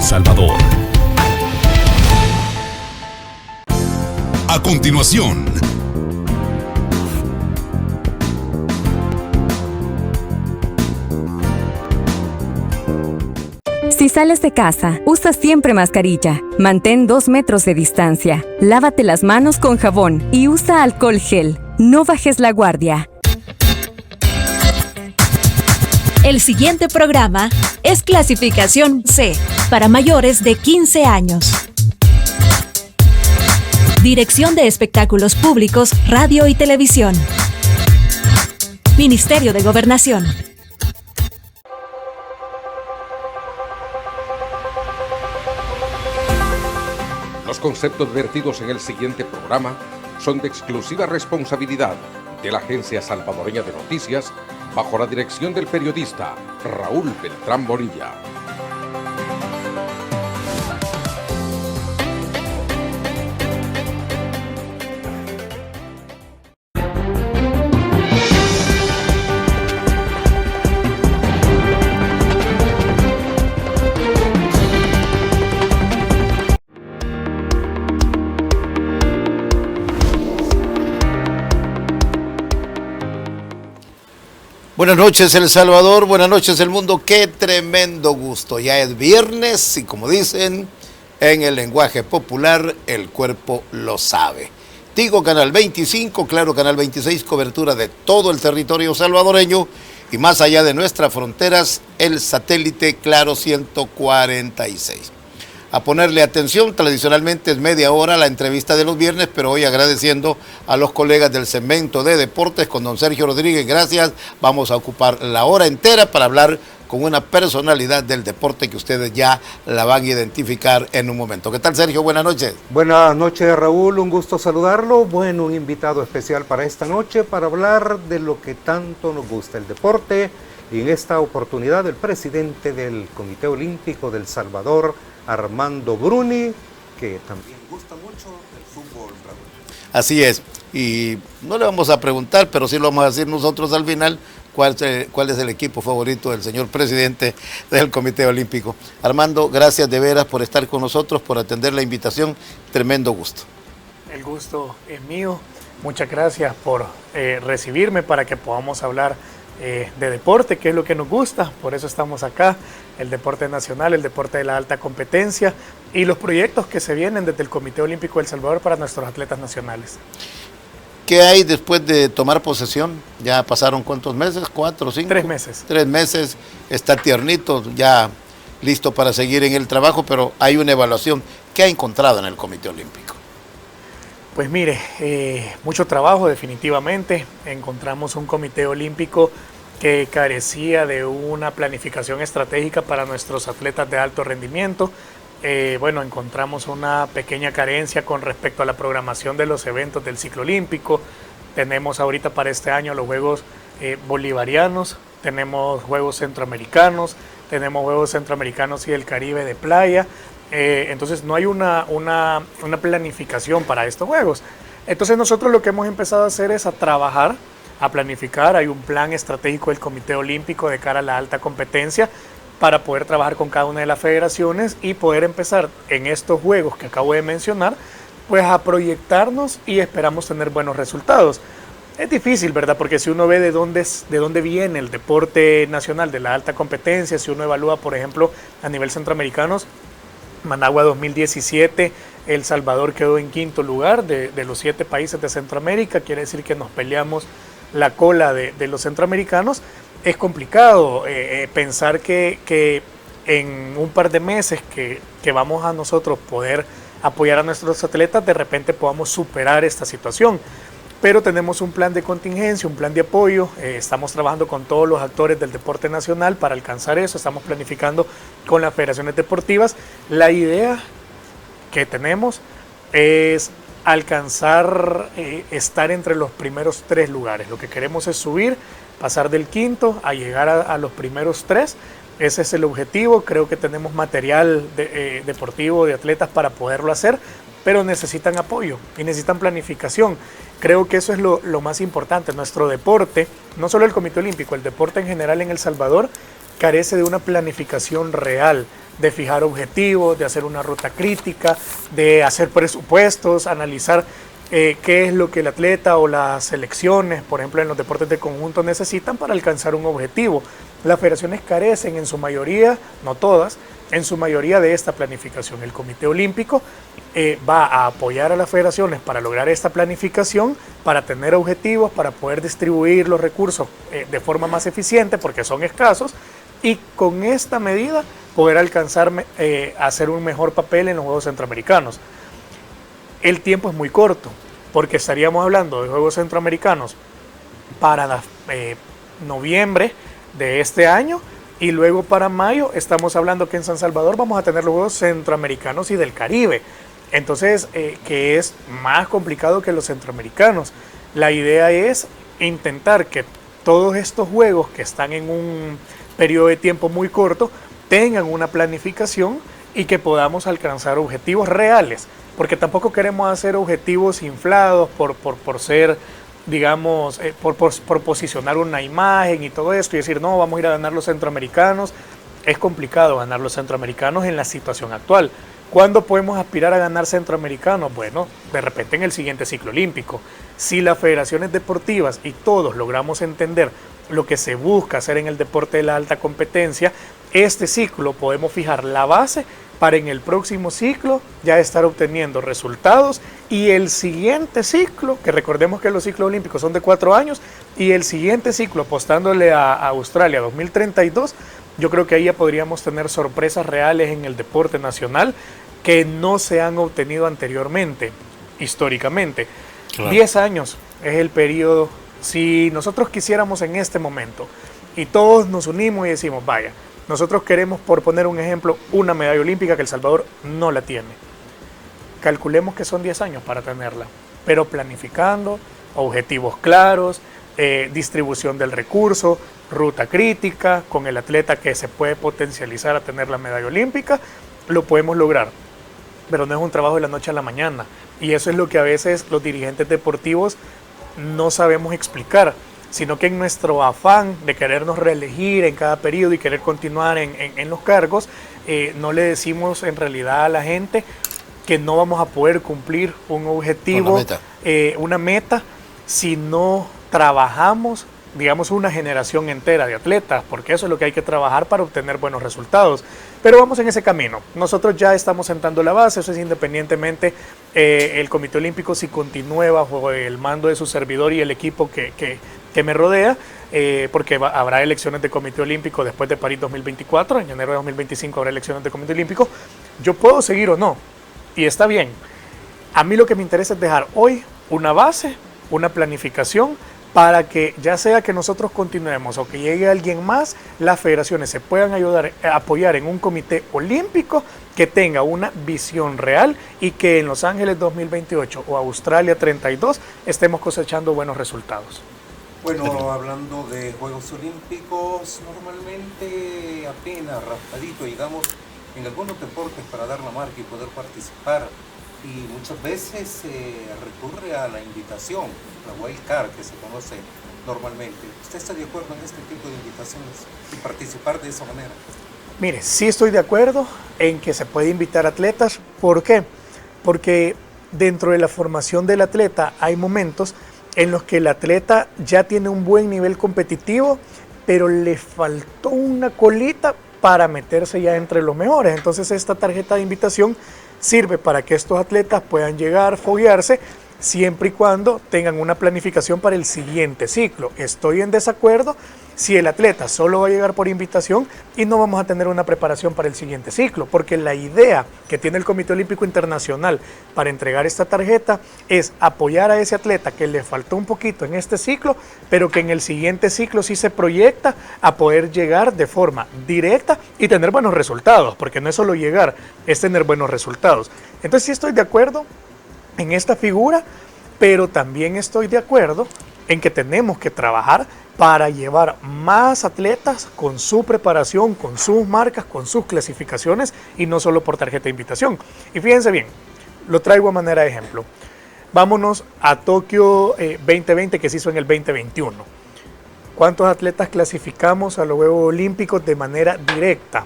Salvador. A continuación, si sales de casa, usa siempre mascarilla. Mantén 2 metros de distancia. Lávate las manos con jabón y usa alcohol gel. No bajes la guardia. El siguiente programa es clasificación C, para mayores de 15 años. Dirección de Espectáculos Públicos, Radio y Televisión. Ministerio de Gobernación. Los conceptos vertidos en el siguiente programa son de exclusiva responsabilidad de la Agencia Salvadoreña de Noticias, bajo la dirección del periodista Raúl Beltrán Bonilla. Buenas noches, El Salvador, buenas noches, el mundo. Qué tremendo gusto. Ya es viernes y, como dicen en el lenguaje popular, el cuerpo lo sabe. Tigo Canal 25, Claro Canal 26, cobertura de todo el territorio salvadoreño y más allá de nuestras fronteras, el satélite Claro 146. A ponerle atención, tradicionalmente es media hora la entrevista de los viernes, pero hoy agradeciendo a los colegas del segmento de deportes con don Sergio Rodríguez, gracias. Vamos a ocupar la hora entera para hablar con una personalidad del deporte que ustedes ya la van a identificar en un momento. ¿Qué tal, Sergio? Buenas noches. Buenas noches, Raúl, un gusto saludarlo. Bueno, un invitado especial para esta noche para hablar de lo que tanto nos gusta, el deporte. Y en esta oportunidad el presidente del Comité Olímpico del Salvador, Armando Bruni, que también gusta mucho el fútbol, Raúl. Así es, y no le vamos a preguntar, pero sí lo vamos a decir nosotros al final, cuál es el equipo favorito del señor presidente del Comité Olímpico. Armando, gracias de veras por estar con nosotros, por atender la invitación, tremendo gusto. El gusto es mío, muchas gracias por recibirme para que podamos hablar de deporte, que es lo que nos gusta, por eso estamos acá, el deporte nacional, el deporte de la alta competencia y los proyectos que se vienen desde el Comité Olímpico del Salvador para nuestros atletas nacionales. ¿Qué hay después de tomar posesión? Ya pasaron ¿cuántos meses? ¿4 o 5? 3 meses. 3 meses, está tiernito, ya listo para seguir en el trabajo, pero hay una evaluación. ¿Qué ha encontrado en el Comité Olímpico? Pues mire, mucho trabajo definitivamente. Encontramos un comité olímpico que carecía de una planificación estratégica para nuestros atletas de alto rendimiento. Bueno, encontramos una pequeña carencia con respecto a la programación de los eventos del ciclo olímpico. Tenemos ahorita para este año los Juegos Bolivarianos, tenemos Juegos Centroamericanos, tenemos Juegos Centroamericanos y del Caribe de playa. Entonces no hay una planificación para estos juegos. Entonces nosotros lo que hemos empezado a hacer es a trabajar, a planificar. Hay un plan estratégico del Comité Olímpico de cara a la alta competencia para poder trabajar con cada una de las federaciones y poder empezar en estos juegos que acabo de mencionar, pues a proyectarnos y esperamos tener buenos resultados. Es difícil, ¿verdad? Porque si uno ve de dónde viene el deporte nacional de la alta competencia, si uno evalúa, por ejemplo, a nivel centroamericano, Managua 2017, El Salvador quedó en 5º lugar de los 7 países de Centroamérica, quiere decir que nos peleamos la cola de los centroamericanos. Es complicado pensar que en un par de meses que vamos a nosotros poder apoyar a nuestros atletas, de repente podamos superar esta situación. Pero tenemos un plan de contingencia, un plan de apoyo, estamos trabajando con todos los actores del deporte nacional para alcanzar eso, estamos planificando con las federaciones deportivas. La idea que tenemos es alcanzar, estar entre los primeros 3 lugares. Lo que queremos es subir, pasar del 5º a llegar a los primeros 3. Ese es el objetivo. Creo que tenemos material deportivo de atletas para poderlo hacer, pero necesitan apoyo y necesitan planificación. Creo que eso es lo más importante. Nuestro deporte, no solo el Comité Olímpico, el deporte en general en El Salvador carece de una planificación real, de fijar objetivos, de hacer una ruta crítica, de hacer presupuestos, analizar qué es lo que el atleta o las selecciones, por ejemplo en los deportes de conjunto, necesitan para alcanzar un objetivo. Las federaciones carecen en su mayoría, no todas, en su mayoría de esta planificación. El Comité Olímpico va a apoyar a las federaciones para lograr esta planificación, para tener objetivos, para poder distribuir los recursos de forma más eficiente, porque son escasos, y con esta medida poder alcanzar a hacer un mejor papel en los Juegos Centroamericanos. El tiempo es muy corto, porque estaríamos hablando de Juegos Centroamericanos para noviembre de este año, y luego para mayo estamos hablando que en San Salvador vamos a tener los Juegos Centroamericanos y del Caribe. Entonces, que es más complicado que los centroamericanos. La idea es intentar que todos estos juegos que están en un periodo de tiempo muy corto tengan una planificación y que podamos alcanzar objetivos reales, porque tampoco queremos hacer objetivos inflados por ser, digamos, por posicionar una imagen y todo esto y decir, no, vamos a ir a ganar los centroamericanos. Es complicado ganar los centroamericanos en la situación actual. ¿Cuándo podemos aspirar a ganar centroamericanos? Bueno, de repente en el siguiente ciclo olímpico. Si las federaciones deportivas y todos logramos entender lo que se busca hacer en el deporte de la alta competencia, este ciclo podemos fijar la base para en el próximo ciclo ya estar obteniendo resultados, y el siguiente ciclo, que recordemos que los ciclos olímpicos son de 4 años, y el siguiente ciclo apostándole a Australia 2032, yo creo que ahí ya podríamos tener sorpresas reales en el deporte nacional que no se han obtenido anteriormente, históricamente. Claro. 10 años es el periodo. Si nosotros quisiéramos en este momento y todos nos unimos y decimos, vaya, nosotros queremos, por poner un ejemplo, una medalla olímpica que El Salvador no la tiene. Calculemos que son 10 años para tenerla, pero planificando, objetivos claros, distribución del recurso, ruta crítica, con el atleta que se puede potencializar a tener la medalla olímpica, lo podemos lograr. Pero no es un trabajo de la noche a la mañana. Y eso es lo que a veces los dirigentes deportivos no sabemos explicar, sino que en nuestro afán de querernos reelegir en cada periodo y querer continuar en los cargos, no le decimos en realidad a la gente que no vamos a poder cumplir un objetivo, una meta, si no trabajamos, digamos, una generación entera de atletas, porque eso es lo que hay que trabajar para obtener buenos resultados. Pero vamos en ese camino. Nosotros ya estamos sentando la base, eso es independientemente el Comité Olímpico si continúe bajo el mando de su servidor y el equipo que me rodea, porque habrá elecciones de Comité Olímpico después de París 2024, en enero de 2025 habrá elecciones de Comité Olímpico. Yo puedo seguir o no, y está bien. A mí lo que me interesa es dejar hoy una base, una planificación, para que ya sea que nosotros continuemos o que llegue alguien más, las federaciones se puedan apoyar en un comité olímpico que tenga una visión real y que en Los Ángeles 2028 o Australia 32 estemos cosechando buenos resultados. Bueno, hablando de Juegos Olímpicos, normalmente apenas raspadito llegamos en algunos deportes para dar la marca y poder participar. Y muchas veces se recurre a la invitación, la wild card que se conoce normalmente. ¿Usted está de acuerdo en este tipo de invitaciones y participar de esa manera? Mire, sí estoy de acuerdo en que se puede invitar atletas. ¿Por qué? Porque dentro de la formación del atleta hay momentos en los que el atleta ya tiene un buen nivel competitivo, pero le faltó una colita para meterse ya entre los mejores. Entonces esta tarjeta de invitación sirve para que estos atletas puedan llegar, foguearse, siempre y cuando tengan una planificación para el siguiente ciclo. Estoy en desacuerdo si el atleta solo va a llegar por invitación y no vamos a tener una preparación para el siguiente ciclo, porque la idea que tiene el Comité Olímpico Internacional para entregar esta tarjeta es apoyar a ese atleta que le faltó un poquito en este ciclo, pero que en el siguiente ciclo sí se proyecta a poder llegar de forma directa y tener buenos resultados, porque no es solo llegar, es tener buenos resultados. Entonces sí estoy de acuerdo en esta figura, pero también estoy de acuerdo en que tenemos que trabajar para llevar más atletas con su preparación, con sus marcas, con sus clasificaciones y no solo por tarjeta de invitación. Y fíjense bien, lo traigo a manera de ejemplo. Vámonos a Tokio 2020 que se hizo en el 2021. ¿Cuántos atletas clasificamos a los Juegos Olímpicos de manera directa?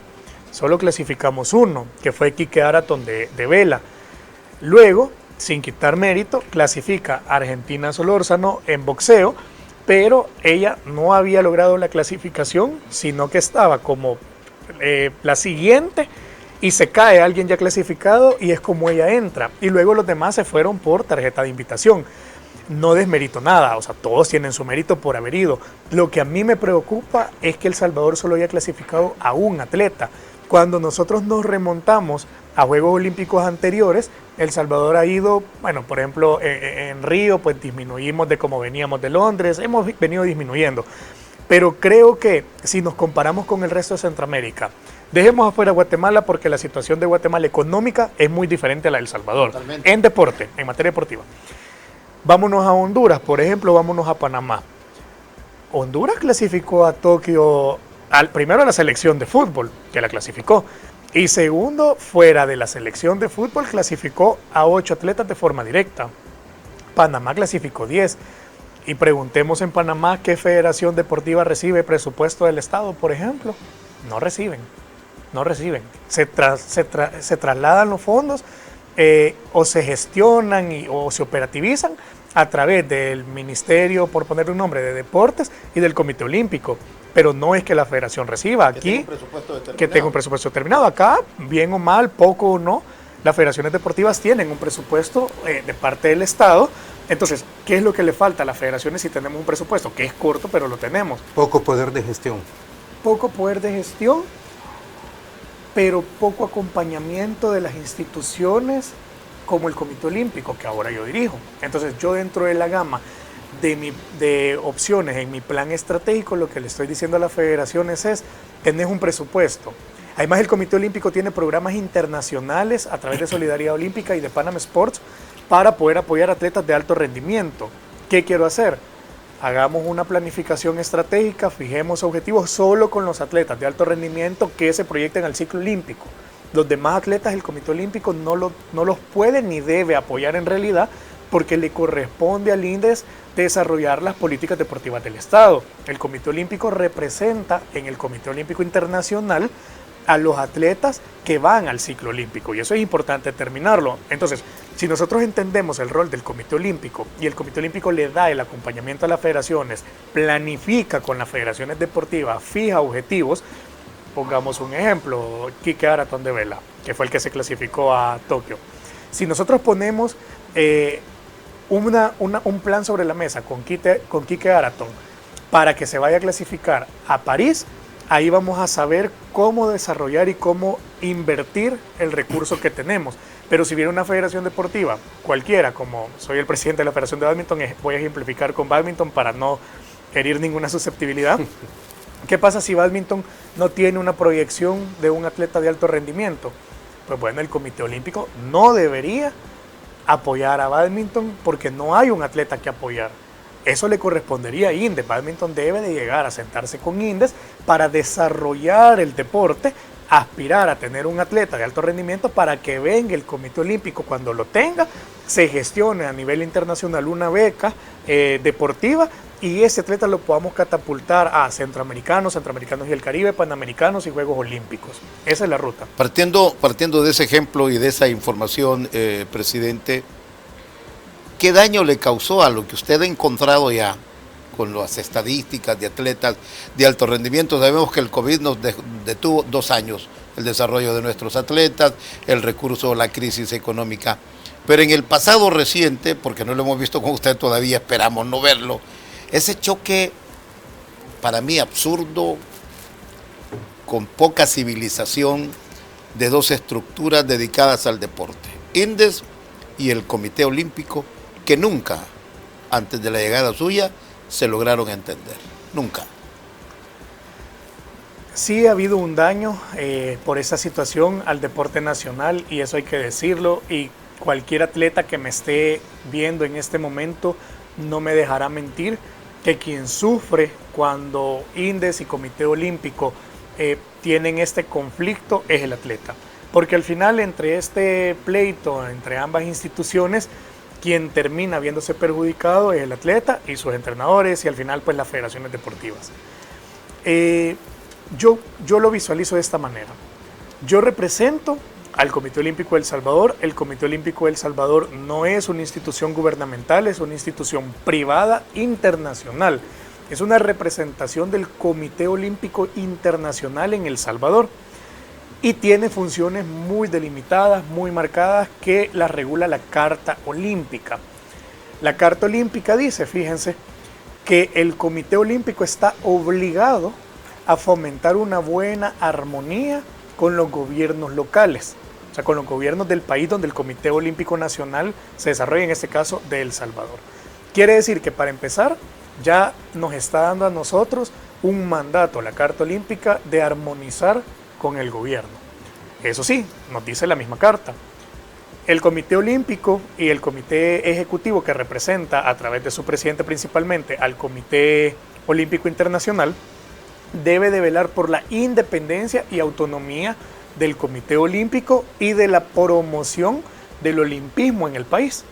Solo clasificamos uno, que fue Quique Araton de vela. Luego, sin quitar mérito, clasifica a Argentina Solórzano en boxeo, pero ella no había logrado la clasificación, sino que estaba como la siguiente y se cae alguien ya clasificado y es como ella entra. Y luego los demás se fueron por tarjeta de invitación. No desmerito nada, o sea, todos tienen su mérito por haber ido. Lo que a mí me preocupa es que El Salvador solo haya clasificado a un atleta. Cuando nosotros nos remontamos a Juegos Olímpicos anteriores, El Salvador ha ido, bueno, por ejemplo, en Río, pues disminuimos de como veníamos de Londres, hemos venido disminuyendo. Pero creo que si nos comparamos con el resto de Centroamérica, dejemos afuera Guatemala porque la situación de Guatemala económica es muy diferente a la de El Salvador. Totalmente. En deporte, en materia deportiva. Vámonos a Honduras, por ejemplo, vámonos a Panamá. Honduras clasificó a Tokio, primero a la selección de fútbol, que la clasificó, y segundo, fuera de la selección de fútbol, clasificó a 8 atletas de forma directa. Panamá clasificó 10. Y preguntemos en Panamá qué federación deportiva recibe presupuesto del Estado, por ejemplo. No reciben. Se trasladan los fondos o se gestionan o se operativizan a través del Ministerio, por poner un nombre, de Deportes y del Comité Olímpico. Pero no es que la federación reciba aquí, que tenga un presupuesto determinado. Acá, bien o mal, poco o no, las federaciones deportivas tienen un presupuesto de parte del Estado. Entonces, ¿qué es lo que le falta a las federaciones si tenemos un presupuesto? Que es corto, pero lo tenemos. Poco poder de gestión. Poco poder de gestión, pero poco acompañamiento de las instituciones como el Comité Olímpico, que ahora yo dirijo. Entonces, yo dentro de la gama de opciones en mi plan estratégico, lo que le estoy diciendo a las federaciones es, tenés un presupuesto. Además, el Comité Olímpico tiene programas internacionales a través de Solidaridad Olímpica y de Panam Sports para poder apoyar atletas de alto rendimiento. ¿Qué quiero hacer? Hagamos una planificación estratégica, fijemos objetivos solo con los atletas de alto rendimiento que se proyecten al ciclo olímpico. Los demás atletas el Comité Olímpico no los puede ni debe apoyar en realidad porque le corresponde al INDES desarrollar las políticas deportivas del Estado. El Comité Olímpico representa en el Comité Olímpico Internacional a los atletas que van al ciclo olímpico y eso es importante terminarlo. Entonces, si nosotros entendemos el rol del Comité Olímpico y el Comité Olímpico le da el acompañamiento a las federaciones, planifica con las federaciones deportivas, fija objetivos, pongamos un ejemplo, Quique Araton de vela, que fue el que se clasificó a Tokio. Si nosotros ponemos un plan sobre la mesa con Quique Araton para que se vaya a clasificar a París, ahí vamos a saber cómo desarrollar y cómo invertir el recurso que tenemos. Pero si viene una federación deportiva, cualquiera, como soy el presidente de la Federación de Bádminton, voy a ejemplificar con bádminton para no herir ninguna susceptibilidad. ¿Qué pasa si bádminton no tiene una proyección de un atleta de alto rendimiento? Pues bueno, el Comité Olímpico no debería apoyar a bádminton porque no hay un atleta que apoyar. Eso le correspondería a INDES. Bádminton debe de llegar a sentarse con INDES para desarrollar el deporte, aspirar a tener un atleta de alto rendimiento para que venga el Comité Olímpico cuando lo tenga, se gestione a nivel internacional una beca deportiva y ese atleta lo podamos catapultar a centroamericanos y el Caribe, panamericanos y Juegos Olímpicos. Esa es la ruta. Partiendo de ese ejemplo y de esa información, presidente, ¿qué daño le causó a lo que usted ha encontrado ya con las estadísticas de atletas de alto rendimiento? Sabemos que el COVID nos detuvo 2 años el desarrollo de nuestros atletas, el recurso a la crisis económica. Pero en el pasado reciente, porque no lo hemos visto con usted todavía, esperamos no verlo, ese choque para mí absurdo, con poca civilización, de 2 estructuras dedicadas al deporte, INDES y el Comité Olímpico, que nunca, antes de la llegada suya, se lograron entender. Nunca. Sí ha habido un daño por esa situación al deporte nacional y eso hay que decirlo, y cualquier atleta que me esté viendo en este momento no me dejará mentir que quien sufre cuando INDES y Comité Olímpico tienen este conflicto es el atleta. Porque al final entre este pleito, entre ambas instituciones, quien termina viéndose perjudicado es el atleta y sus entrenadores y al final pues las federaciones deportivas. Yo lo visualizo de esta manera. Yo represento al Comité Olímpico de El Salvador. El Comité Olímpico de El Salvador no es una institución gubernamental, es una institución privada internacional. Es una representación del Comité Olímpico Internacional en El Salvador y tiene funciones muy delimitadas, muy marcadas, que las regula la Carta Olímpica. La Carta Olímpica dice, fíjense, que el Comité Olímpico está obligado a fomentar una buena armonía con los gobiernos locales, o sea, con los gobiernos del país donde el Comité Olímpico Nacional se desarrolla, en este caso de El Salvador. Quiere decir que, para empezar, ya nos está dando a nosotros un mandato, la Carta Olímpica, de armonizar con el gobierno. Eso sí, nos dice la misma carta. El Comité Olímpico y el Comité Ejecutivo, que representa a través de su presidente principalmente al Comité Olímpico Internacional, debe de velar por la independencia y autonomía del Comité Olímpico y de la promoción del olimpismo en el país.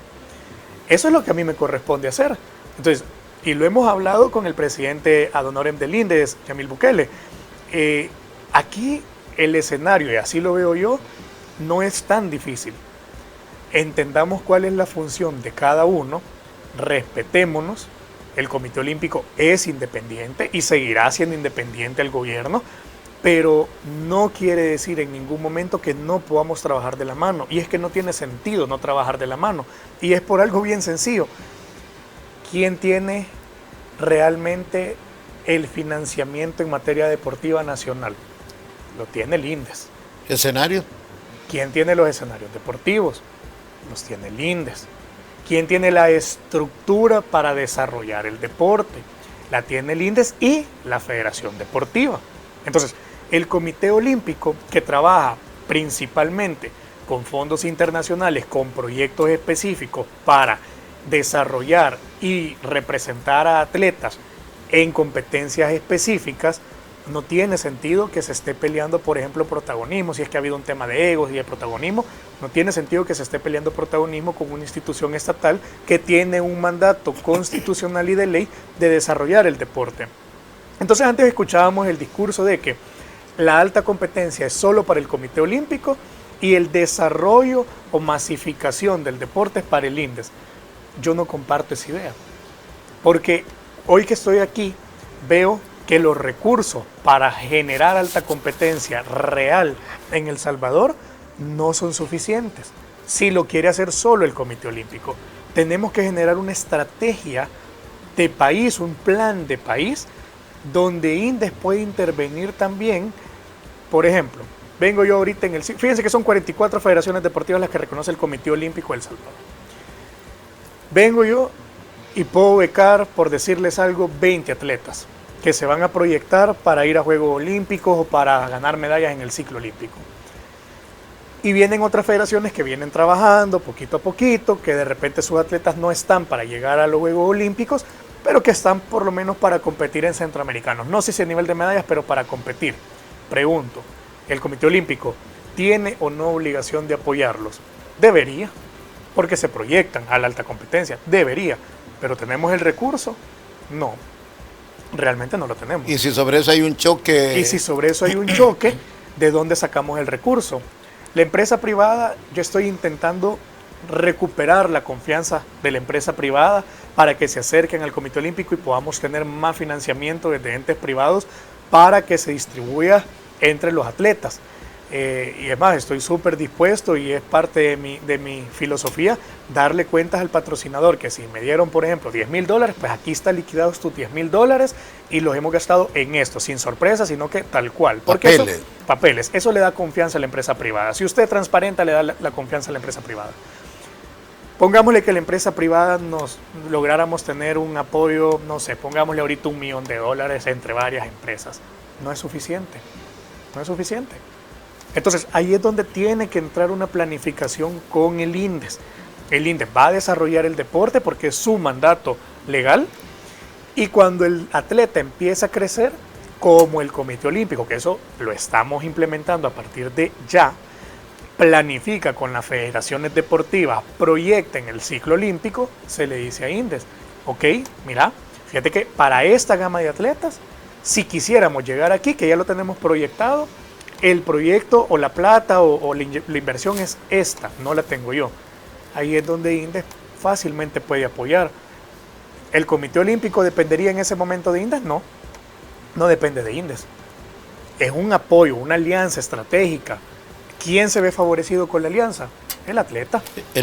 Eso es lo que a mí me corresponde hacer. Entonces, y lo hemos hablado con el presidente ad honorem del INDES, Yamil Bukele. Aquí el escenario, y así lo veo yo, no es tan difícil. Entendamos cuál es la función de cada uno, respetémonos. El Comité Olímpico es independiente y seguirá siendo independiente al gobierno, pero no quiere decir en ningún momento que no podamos trabajar de la mano. Y es que no tiene sentido no trabajar de la mano. Y es por algo bien sencillo. ¿Quién tiene realmente el financiamiento en materia deportiva nacional? Lo tiene el INDES. ¿Escenario? ¿Quién tiene los escenarios deportivos? Los tiene el INDES. ¿Quién tiene la estructura para desarrollar el deporte? La tiene el INDES y la Federación Deportiva. Entonces, el Comité Olímpico, que trabaja principalmente con fondos internacionales, con proyectos específicos para desarrollar y representar a atletas en competencias específicas, no tiene sentido que se esté peleando, por ejemplo, protagonismo. Si es que ha habido un tema de egos y de protagonismo, no tiene sentido que se esté peleando protagonismo con una institución estatal que tiene un mandato constitucional y de ley de desarrollar el deporte. Entonces, antes escuchábamos el discurso de que la alta competencia es solo para el Comité Olímpico y el desarrollo o masificación del deporte es para el INDES. Yo no comparto esa idea, porque hoy que estoy aquí veo que los recursos para generar alta competencia real en El Salvador no son suficientes. Si lo quiere hacer solo el Comité Olímpico, tenemos que generar una estrategia de país, un plan de país, donde INDES puede intervenir también. Por ejemplo, vengo yo ahorita fíjense que son 44 federaciones deportivas las que reconoce el Comité Olímpico de El Salvador. Vengo yo y puedo becar, por decirles algo, 20 atletas que se van a proyectar para ir a Juegos Olímpicos o para ganar medallas en el ciclo olímpico. Y vienen otras federaciones que vienen trabajando poquito a poquito, que de repente sus atletas no están para llegar a los Juegos Olímpicos, pero que están por lo menos para competir en centroamericanos. No sé si a nivel de medallas, pero para competir. Pregunto, ¿el Comité Olímpico tiene o no obligación de apoyarlos? Debería, porque se proyectan a la alta competencia. Debería, pero ¿tenemos el recurso? No. Realmente no lo tenemos. Y si sobre eso hay un choque... Y si sobre eso hay un choque, ¿de dónde sacamos el recurso? La empresa privada, yo estoy intentando recuperar la confianza de la empresa privada para que se acerquen al Comité Olímpico y podamos tener más financiamiento desde entes privados para que se distribuya entre los atletas. Y además estoy súper dispuesto, y es parte de mi filosofía, darle cuentas al patrocinador que si me dieron, por ejemplo, $10,000, pues aquí está liquidados tus $10,000 y los hemos gastado en esto, sin sorpresa, sino que tal cual. Porque papeles. Eso le da confianza a la empresa privada. Si usted es transparente, le da la confianza a la empresa privada. Pongámosle que la empresa privada nos lográramos tener un apoyo, no sé, pongámosle ahorita $1 millón entre varias empresas. No es suficiente. No es suficiente. Entonces, ahí es donde tiene que entrar una planificación con el INDES. El INDES va a desarrollar el deporte porque es su mandato legal, y cuando el atleta empieza a crecer, como el Comité Olímpico, que eso lo estamos implementando a partir de ya, planifica con las federaciones deportivas, proyecta en el ciclo olímpico, se le dice a INDES, ok, mira, fíjate que para esta gama de atletas, si quisiéramos llegar aquí, que ya lo tenemos proyectado, el proyecto o la plata o la inversión es esta, no la tengo yo. Ahí es donde INDES fácilmente puede apoyar. ¿El Comité Olímpico dependería en ese momento de INDES? No, no depende de INDES. Es un apoyo, una alianza estratégica. ¿Quién se ve favorecido con la alianza? El atleta.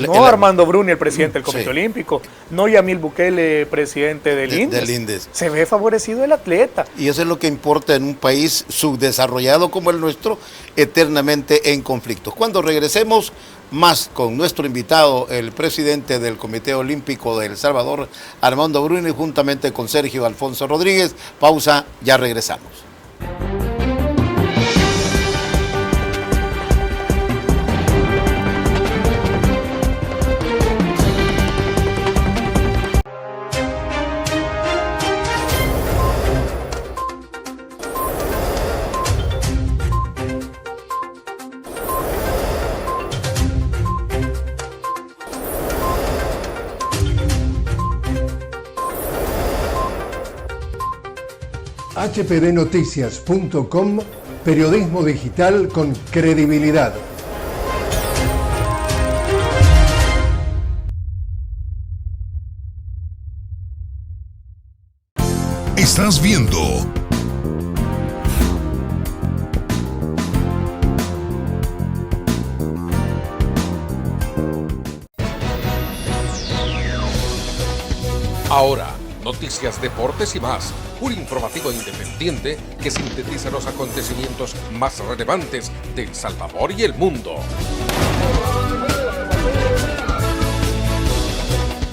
No Armando Bruni, el presidente del Comité Olímpico. No Yamil Bukele, presidente del INDES. Se ve favorecido el atleta. Y eso es lo que importa en un país subdesarrollado como el nuestro, eternamente en conflictos. Cuando regresemos, más con nuestro invitado, el presidente del Comité Olímpico de El Salvador, Armando Bruni, juntamente con Sergio Alfonso Rodríguez. Pausa, ya regresamos. hpdnoticias.com, periodismo digital con credibilidad. Estás viendo Ahora, noticias, deportes y más. Un informativo independiente que sintetiza los acontecimientos más relevantes de El Salvador y el mundo.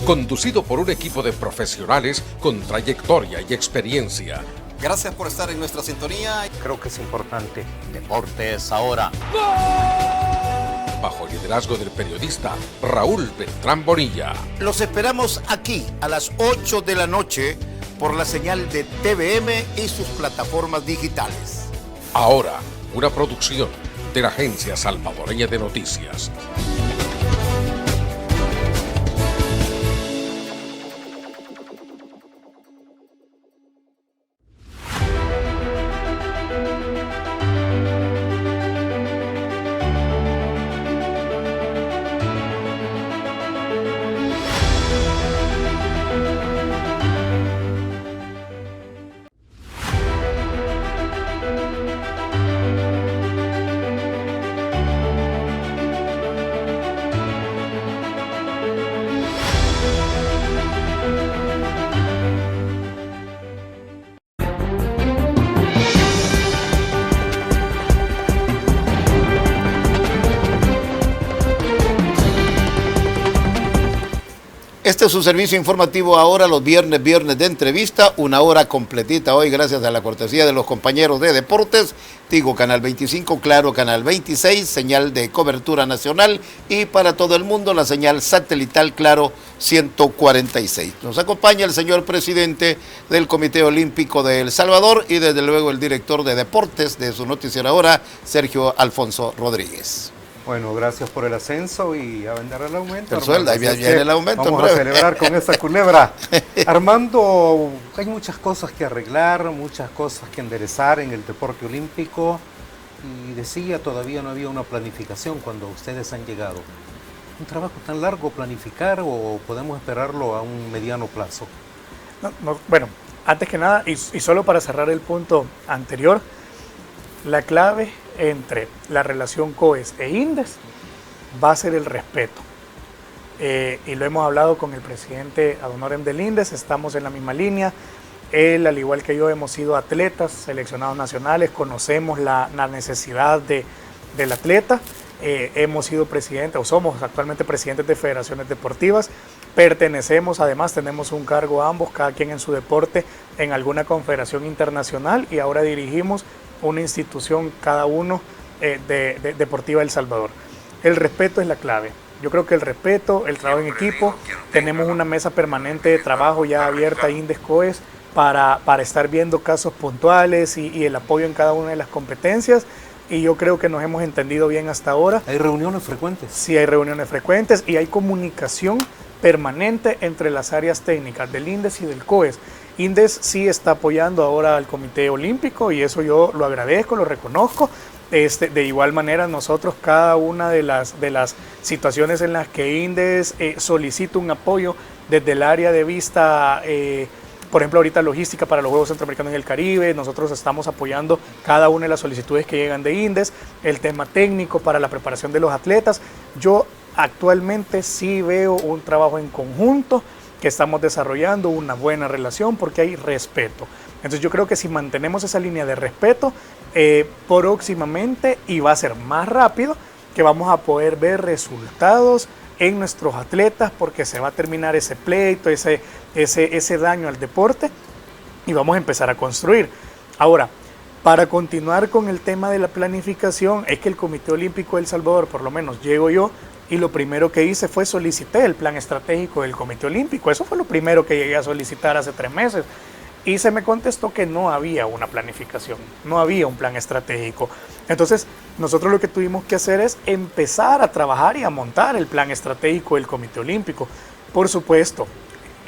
Conducido por un equipo de profesionales con trayectoria y experiencia. Gracias por estar en nuestra sintonía. Creo que es importante. Deportes ahora. Bajo el liderazgo del periodista Raúl Beltrán Bonilla. Los esperamos aquí a las 8 de la noche por la señal de TVM y sus plataformas digitales. Ahora, una producción de la Agencia Salvadoreña de Noticias. Este es su servicio informativo ahora los viernes de entrevista, una hora completita hoy gracias a la cortesía de los compañeros de deportes, Tigo Canal 25, Claro Canal 26, señal de cobertura nacional y para todo el mundo la señal satelital Claro 146. Nos acompaña el señor presidente del Comité Olímpico de El Salvador y desde luego el director de deportes de su noticiero ahora, Sergio Alfonso Rodríguez. Bueno, gracias por el ascenso y a vender el aumento. El sueldo, ahí viene el aumento. Vamos a celebrar con esa culebra. Armando, hay muchas cosas que arreglar, muchas cosas que enderezar en el deporte olímpico. Y decía, todavía no había una planificación cuando ustedes han llegado. ¿Un trabajo tan largo planificar o podemos esperarlo a un mediano plazo? Bueno, antes que nada, y solo para cerrar el punto anterior, la clave entre la relación COES e INDES va a ser el respeto. Y lo hemos hablado con el presidente ad honorem del INDES, estamos en la misma línea. Él, al igual que yo, hemos sido atletas seleccionados nacionales, conocemos la necesidad del atleta. Hemos sido presidentes, o somos actualmente presidentes de federaciones deportivas. Pertenecemos, además, tenemos un cargo ambos, cada quien en su deporte, en alguna confederación internacional y ahora dirigimos una institución cada uno deportiva de El Salvador. El respeto es la clave. Yo creo que el respeto, el trabajo en equipo, tenemos una mesa permanente de trabajo ya abierta, INDES COES, para estar viendo casos puntuales y el apoyo en cada una de las competencias y yo creo que nos hemos entendido bien hasta ahora. ¿Hay reuniones frecuentes? Sí, hay reuniones frecuentes y hay comunicación permanente entre las áreas técnicas del INDES y del COES. INDES sí está apoyando ahora al Comité Olímpico y eso yo lo agradezco, lo reconozco. De igual manera nosotros cada una de las situaciones en las que INDES solicita un apoyo desde el área de vista, por ejemplo ahorita logística para los Juegos Centroamericanos y el Caribe, nosotros estamos apoyando cada una de las solicitudes que llegan de INDES, el tema técnico para la preparación de los atletas. Yo actualmente sí veo un trabajo en conjunto que estamos desarrollando, una buena relación porque hay respeto. Entonces yo creo que si mantenemos esa línea de respeto, próximamente, y va a ser más rápido, que vamos a poder ver resultados en nuestros atletas porque se va a terminar ese pleito, ese daño al deporte y vamos a empezar a construir. Ahora, para continuar con el tema de la planificación, es que el Comité Olímpico de El Salvador, por lo menos llego yo, y lo primero que hice fue solicité el plan estratégico del Comité Olímpico. Eso fue lo primero que llegué a solicitar hace 3 meses. Y se me contestó que no había una planificación, no había un plan estratégico. Entonces, nosotros lo que tuvimos que hacer es empezar a trabajar y a montar el plan estratégico del Comité Olímpico. Por supuesto,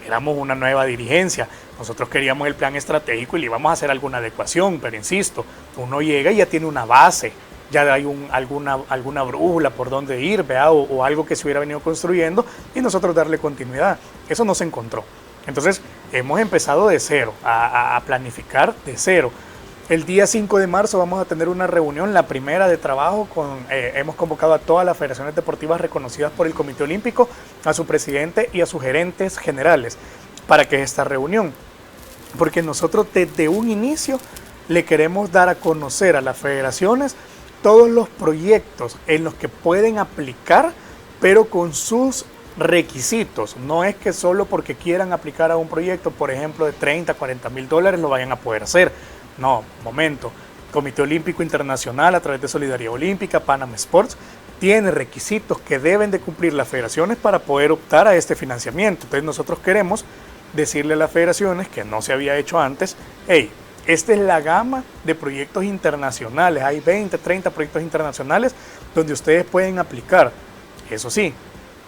éramos una nueva dirigencia, nosotros queríamos el plan estratégico y le íbamos a hacer alguna adecuación, pero insisto, uno llega y ya tiene una base, ya hay alguna brújula por dónde ir, ¿vea? O algo que se hubiera venido construyendo y nosotros darle continuidad. Eso no se encontró. Entonces, hemos empezado de cero, a planificar de cero. El día 5 de marzo vamos a tener una reunión, la primera de trabajo, hemos convocado a todas las federaciones deportivas reconocidas por el Comité Olímpico, a su presidente y a sus gerentes generales, para que esta reunión, porque nosotros desde un inicio le queremos dar a conocer a las federaciones todos los proyectos en los que pueden aplicar, pero con sus requisitos. No es que solo porque quieran aplicar a un proyecto, por ejemplo, de 30, 40 mil dólares, lo vayan a poder hacer. No, momento. Comité Olímpico Internacional, a través de Solidaridad Olímpica, Panama Sports, tiene requisitos que deben de cumplir las federaciones para poder optar a este financiamiento. Entonces nosotros queremos decirle a las federaciones, que no se había hecho antes, hey, esta es la gama de proyectos internacionales. Hay 20, 30 proyectos internacionales donde ustedes pueden aplicar. Eso sí,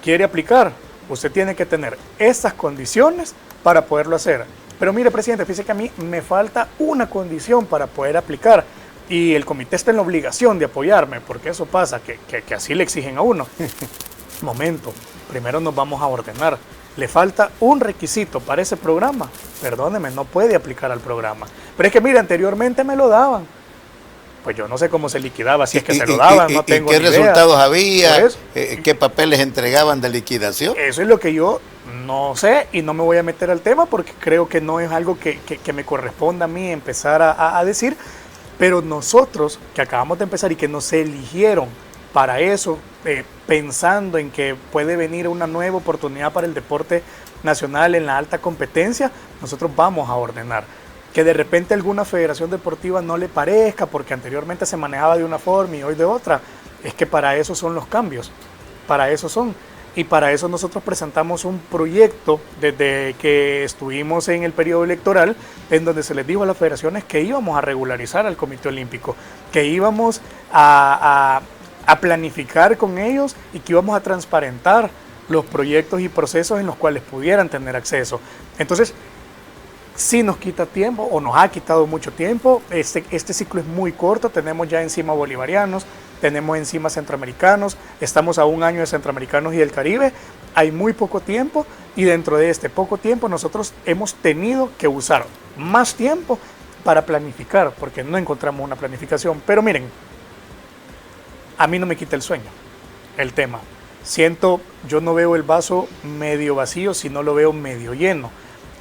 quiere aplicar, usted tiene que tener estas condiciones para poderlo hacer. Pero mire, presidente, fíjese que a mí me falta una condición para poder aplicar y el comité está en la obligación de apoyarme, porque eso pasa, que así le exigen a uno. Momento, primero nos vamos a ordenar. Le falta un requisito para ese programa, perdóneme, no puede aplicar al programa. Pero es que mire, anteriormente me lo daban. Pues yo no sé cómo se liquidaba, si es que se lo daban, no tengo ni idea. ¿Qué resultados había? ¿Qué papeles entregaban de liquidación? Eso es lo que yo no sé y no me voy a meter al tema porque creo que no es algo que me corresponda a mí empezar a decir, pero nosotros que acabamos de empezar y que nos eligieron para eso, pensando en que puede venir una nueva oportunidad para el deporte nacional en la alta competencia, nosotros vamos a ordenar. Que de repente alguna federación deportiva no le parezca porque anteriormente se manejaba de una forma y hoy de otra, es que para eso son los cambios, para eso son. Y para eso nosotros presentamos un proyecto desde que estuvimos en el periodo electoral, en donde se les dijo a las federaciones que íbamos a regularizar al Comité Olímpico, que íbamos a planificar con ellos y que íbamos a transparentar los proyectos y procesos en los cuales pudieran tener acceso. Entonces, sí nos quita tiempo o nos ha quitado mucho tiempo. Este ciclo es muy corto, tenemos ya encima bolivarianos, tenemos encima centroamericanos, estamos a un año de centroamericanos y del Caribe, hay muy poco tiempo y dentro de este poco tiempo nosotros hemos tenido que usar más tiempo para planificar porque no encontramos una planificación. Pero miren, a mí no me quita el sueño el tema. Yo no veo el vaso medio vacío, sino lo veo medio lleno.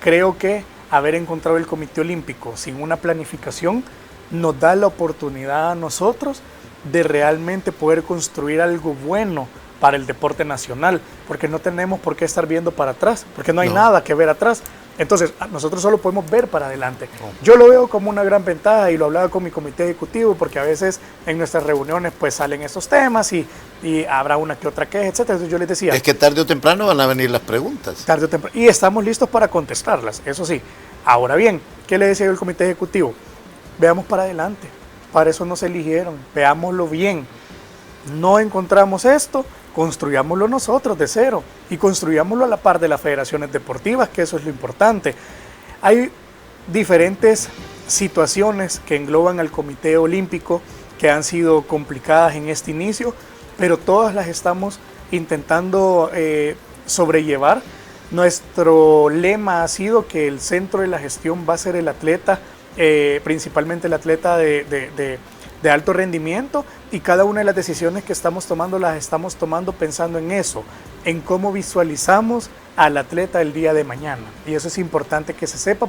Creo que haber encontrado el Comité Olímpico sin una planificación nos da la oportunidad a nosotros de realmente poder construir algo bueno para el deporte nacional, porque no tenemos por qué estar viendo para atrás, porque no hay nada que ver atrás. Entonces, nosotros solo podemos ver para adelante. Yo lo veo como una gran ventaja y lo hablaba con mi comité ejecutivo, porque a veces en nuestras reuniones pues salen estos temas y habrá una que otra queja, etcétera. Entonces yo les decía... Es que tarde o temprano van a venir las preguntas. Tarde o temprano. Y estamos listos para contestarlas, eso sí. Ahora bien, ¿qué le decía yo al comité ejecutivo? Veamos para adelante. para eso nos eligieron, veámoslo bien. No encontramos esto, construyámoslo nosotros de cero y construyámoslo a la par de las federaciones deportivas, que eso es lo importante. Hay diferentes situaciones que engloban al Comité Olímpico que han sido complicadas en este inicio, pero todas las estamos intentando sobrellevar. Nuestro lema ha sido que el centro de la gestión va a ser el atleta, principalmente el atleta de alto rendimiento, y cada una de las decisiones que estamos tomando las estamos tomando pensando en eso, en cómo visualizamos al atleta el día de mañana. Y eso es importante que se sepa,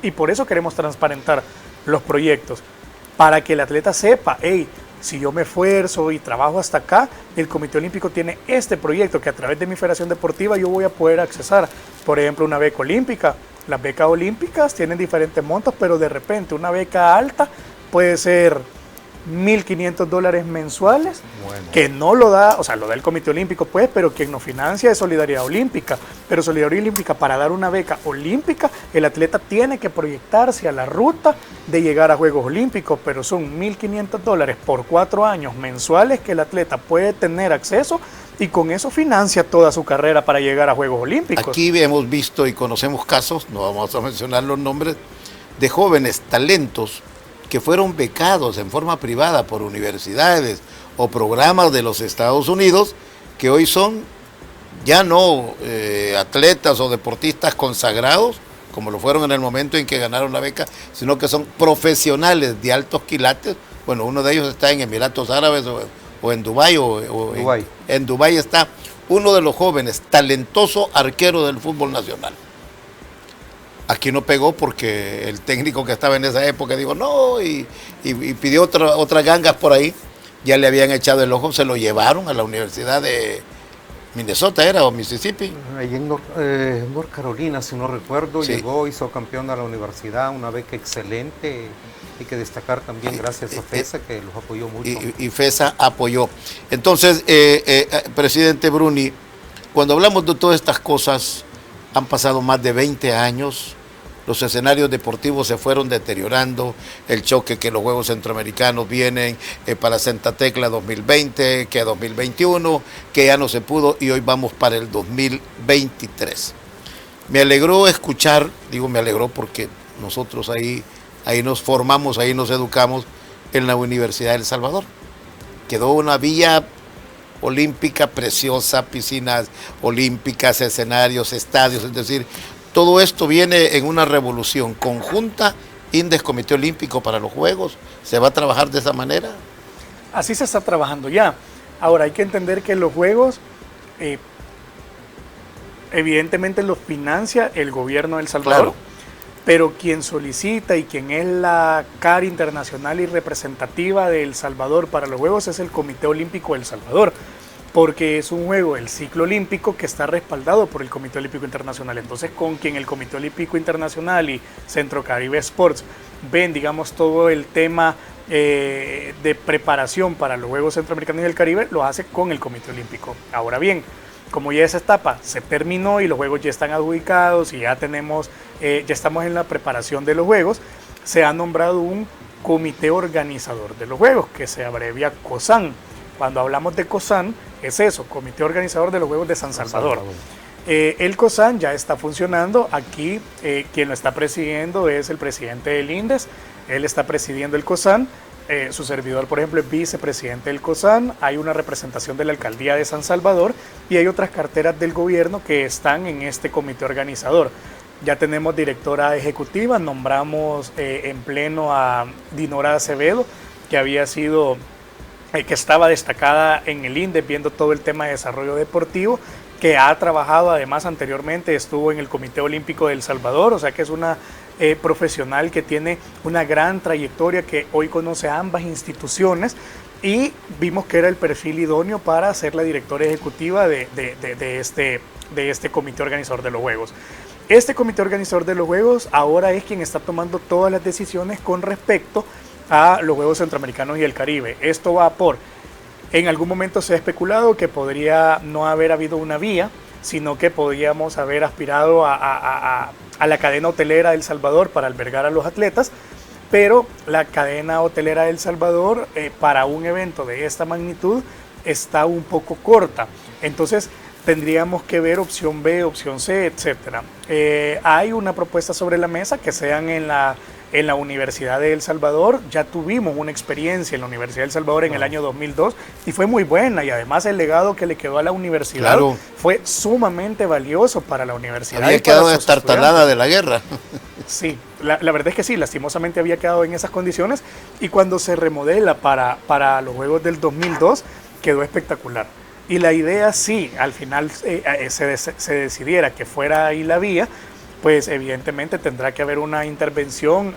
y por eso queremos transparentar los proyectos, para que el atleta sepa, hey, si yo me esfuerzo y trabajo hasta acá, el Comité Olímpico tiene este proyecto que a través de mi federación deportiva yo voy a poder accesar. Por ejemplo, una beca olímpica. Las becas olímpicas tienen diferentes montos, pero de repente una beca alta puede ser $1,500 mensuales, que no lo da, o sea, lo da el Comité Olímpico, pues, pero quien nos financia es Solidaridad Olímpica. Pero Solidaridad Olímpica, para dar una beca olímpica, el atleta tiene que proyectarse a la ruta de llegar a Juegos Olímpicos, pero son $1,500 por 4 años mensuales que el atleta puede tener acceso, y con eso financia toda su carrera para llegar a Juegos Olímpicos. Aquí hemos visto y conocemos casos, no vamos a mencionar los nombres, de jóvenes talentos que fueron becados en forma privada por universidades o programas de los Estados Unidos, que hoy son ya no atletas o deportistas consagrados, como lo fueron en el momento en que ganaron la beca, sino que son profesionales de altos quilates. Bueno, uno de ellos está en Emiratos Árabes o en Dubái, en Dubái está uno de los jóvenes, talentoso arquero del fútbol nacional. Aquí no pegó porque el técnico que estaba en esa época dijo no y pidió otras gangas por ahí. Ya le habían echado el ojo, se lo llevaron a la Universidad de Minnesota, ¿era? O Mississippi. Ahí en North Carolina, si no recuerdo, sí. Llegó, hizo campeón a la universidad, una beca excelente. Hay que destacar también gracias a FESA, que los apoyó mucho. Y FESA apoyó. Entonces, presidente Bruni, cuando hablamos de todas estas cosas, han pasado más de 20 años, los escenarios deportivos se fueron deteriorando, el choque que los Juegos Centroamericanos vienen para Santa Tecla 2020, que 2021, que ya no se pudo, y hoy vamos para el 2023. Me alegró escuchar, digo me alegró porque nosotros ahí nos formamos, ahí nos educamos en la Universidad de El Salvador. Quedó una villa olímpica preciosa, piscinas olímpicas, escenarios, estadios, es decir, todo esto viene en una revolución conjunta, INDES, Comité Olímpico para los Juegos. ¿Se va a trabajar de esa manera? Así se está trabajando ya. Ahora hay que entender que los Juegos evidentemente los financia el gobierno de El Salvador, claro, pero quien solicita y quien es la cara internacional y representativa de El Salvador para los Juegos es el Comité Olímpico de El Salvador, porque es un juego, el ciclo olímpico, que está respaldado por el Comité Olímpico Internacional. Entonces, con quien el Comité Olímpico Internacional y Centro Caribe Sports ven, digamos, todo el tema de preparación para los Juegos Centroamericanos y del Caribe, lo hace con el Comité Olímpico. Ahora bien, como ya esa etapa se terminó y los Juegos ya están adjudicados y ya estamos en la preparación de los Juegos, se ha nombrado un Comité Organizador de los Juegos, que se abrevia COSAN. Cuando hablamos de COSAN, es eso, Comité Organizador de los Juegos de San Salvador. El COSAN ya está funcionando. Aquí quien lo está presidiendo es el presidente del INDES. Él está presidiendo el COSAN. Su servidor, por ejemplo, es vicepresidente del COSAN. Hay una representación de la Alcaldía de San Salvador y hay otras carteras del gobierno que están en este comité organizador. Ya tenemos directora ejecutiva, nombramos en pleno a Dinora Acevedo, que estaba destacada en el INDES viendo todo el tema de desarrollo deportivo, que ha trabajado además anteriormente, estuvo en el Comité Olímpico de El Salvador, o sea que es una profesional que tiene una gran trayectoria, que hoy conoce a ambas instituciones, y vimos que era el perfil idóneo para ser la directora ejecutiva de este comité organizador de los Juegos. Este comité organizador de los Juegos ahora es quien está tomando todas las decisiones con respecto a los Juegos Centroamericanos y el Caribe. Esto va en algún momento se ha especulado que podría no haber habido una vía, sino que podríamos haber aspirado a la cadena hotelera de El Salvador para albergar a los atletas, pero la cadena hotelera de El Salvador para un evento de esta magnitud está un poco corta. Entonces tendríamos que ver opción B, opción C, etcétera. Hay una propuesta sobre la mesa que sean en la Universidad de El Salvador. Ya tuvimos una experiencia en la Universidad de El Salvador en el año 2002 y fue muy buena, y además el legado que le quedó a la universidad fue sumamente valioso para la universidad. Había quedado destartalada de la guerra. Sí, la verdad es que sí, lastimosamente había quedado en esas condiciones, y cuando se remodela para los Juegos del 2002 quedó espectacular. Y la idea, sí, al final se decidiera que fuera ahí la vía, pues evidentemente tendrá que haber una intervención,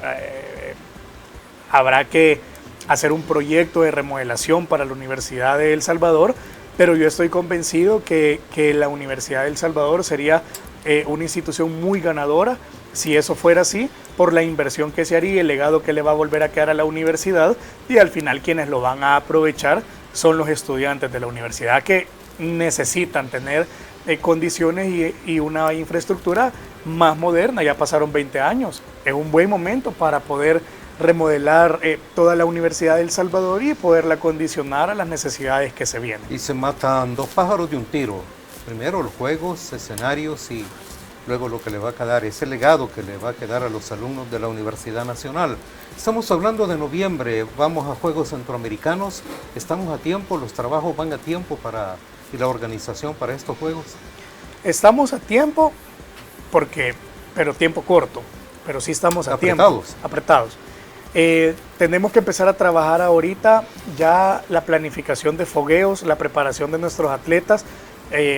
habrá que hacer un proyecto de remodelación para la Universidad de El Salvador, pero yo estoy convencido que la Universidad de El Salvador sería una institución muy ganadora si eso fuera así, por la inversión que se haría, el legado que le va a volver a quedar a la universidad, y al final quienes lo van a aprovechar son los estudiantes de la universidad, que necesitan tener condiciones y una infraestructura más moderna. Ya pasaron 20 años, es un buen momento para poder remodelar toda la Universidad de El Salvador y poderla condicionar a las necesidades que se vienen. Y se matan dos pájaros de un tiro. Primero los juegos, escenarios, y luego lo que le va a quedar, ese legado que le va a quedar a los alumnos de la Universidad Nacional. Estamos hablando de noviembre, vamos a Juegos Centroamericanos, estamos a tiempo, los trabajos van a tiempo y la organización para estos Juegos. Estamos a tiempo, pero tiempo corto, pero sí estamos a tiempo. Apretados. Tenemos que empezar a trabajar ahorita ya la planificación de fogueos, la preparación de nuestros atletas.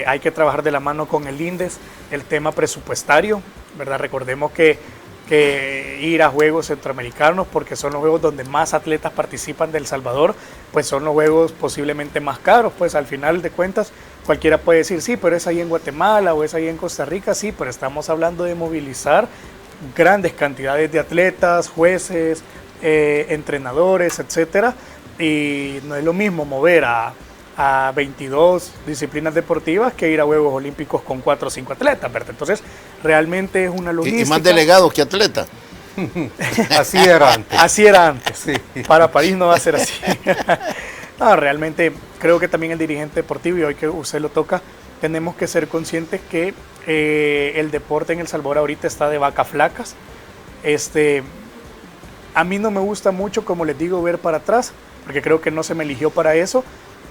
Hay que trabajar de la mano con el INDES, el tema presupuestario, ¿verdad? Recordemos que ir a Juegos Centroamericanos, porque son los juegos donde más atletas participan de El Salvador, pues son los juegos posiblemente más caros. Pues al final de cuentas cualquiera puede decir, sí, pero es ahí en Guatemala o es ahí en Costa Rica, sí, pero estamos hablando de movilizar grandes cantidades de atletas, jueces, entrenadores, etcétera, y no es lo mismo mover a 22 disciplinas deportivas que ir a Juegos Olímpicos con 4 o 5 atletas, ¿verdad? Entonces, realmente es una logística. Y más delegados que atletas. Así era antes. Así era antes. Sí. Para París no va a ser así. No, realmente creo que también el dirigente deportivo, y hoy que usted lo toca, tenemos que ser conscientes que el deporte en El Salvador ahorita está de vacas flacas. A mí no me gusta mucho, como les digo, ver para atrás, porque creo que no se me eligió para eso.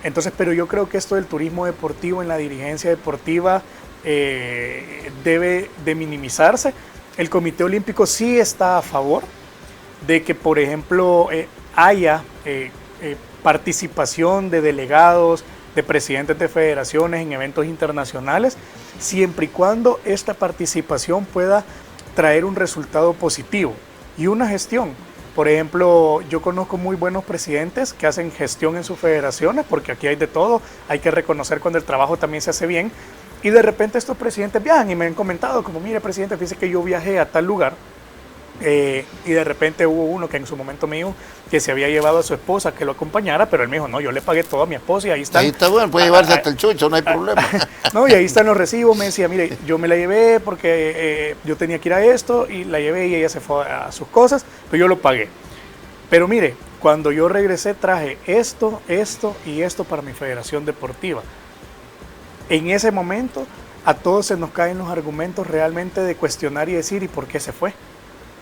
Entonces, pero yo creo que esto del turismo deportivo en la dirigencia deportiva debe de minimizarse. El Comité Olímpico sí está a favor de que, por ejemplo, haya participación de delegados, de presidentes de federaciones en eventos internacionales, siempre y cuando esta participación pueda traer un resultado positivo y una gestión. Por ejemplo, yo conozco muy buenos presidentes que hacen gestión en sus federaciones, porque aquí hay de todo, hay que reconocer cuando el trabajo también se hace bien, y de repente estos presidentes viajan y me han comentado como, mire presidente, fíjese que yo viajé a tal lugar, y de repente hubo uno que en su momento me dijo que se había llevado a su esposa que lo acompañara, pero él me dijo, no, yo le pagué todo a mi esposa y ahí está. Ahí está bueno, puede llevarse hasta el chucho, no hay problema. No, y ahí están los recibos, me decía, mire, yo me la llevé porque yo tenía que ir a esto, y la llevé y ella se fue a sus cosas, pero yo lo pagué. Pero mire, cuando yo regresé traje esto y esto para mi federación deportiva. En ese momento a todos se nos caen los argumentos realmente de cuestionar y decir, ¿y por qué se fue?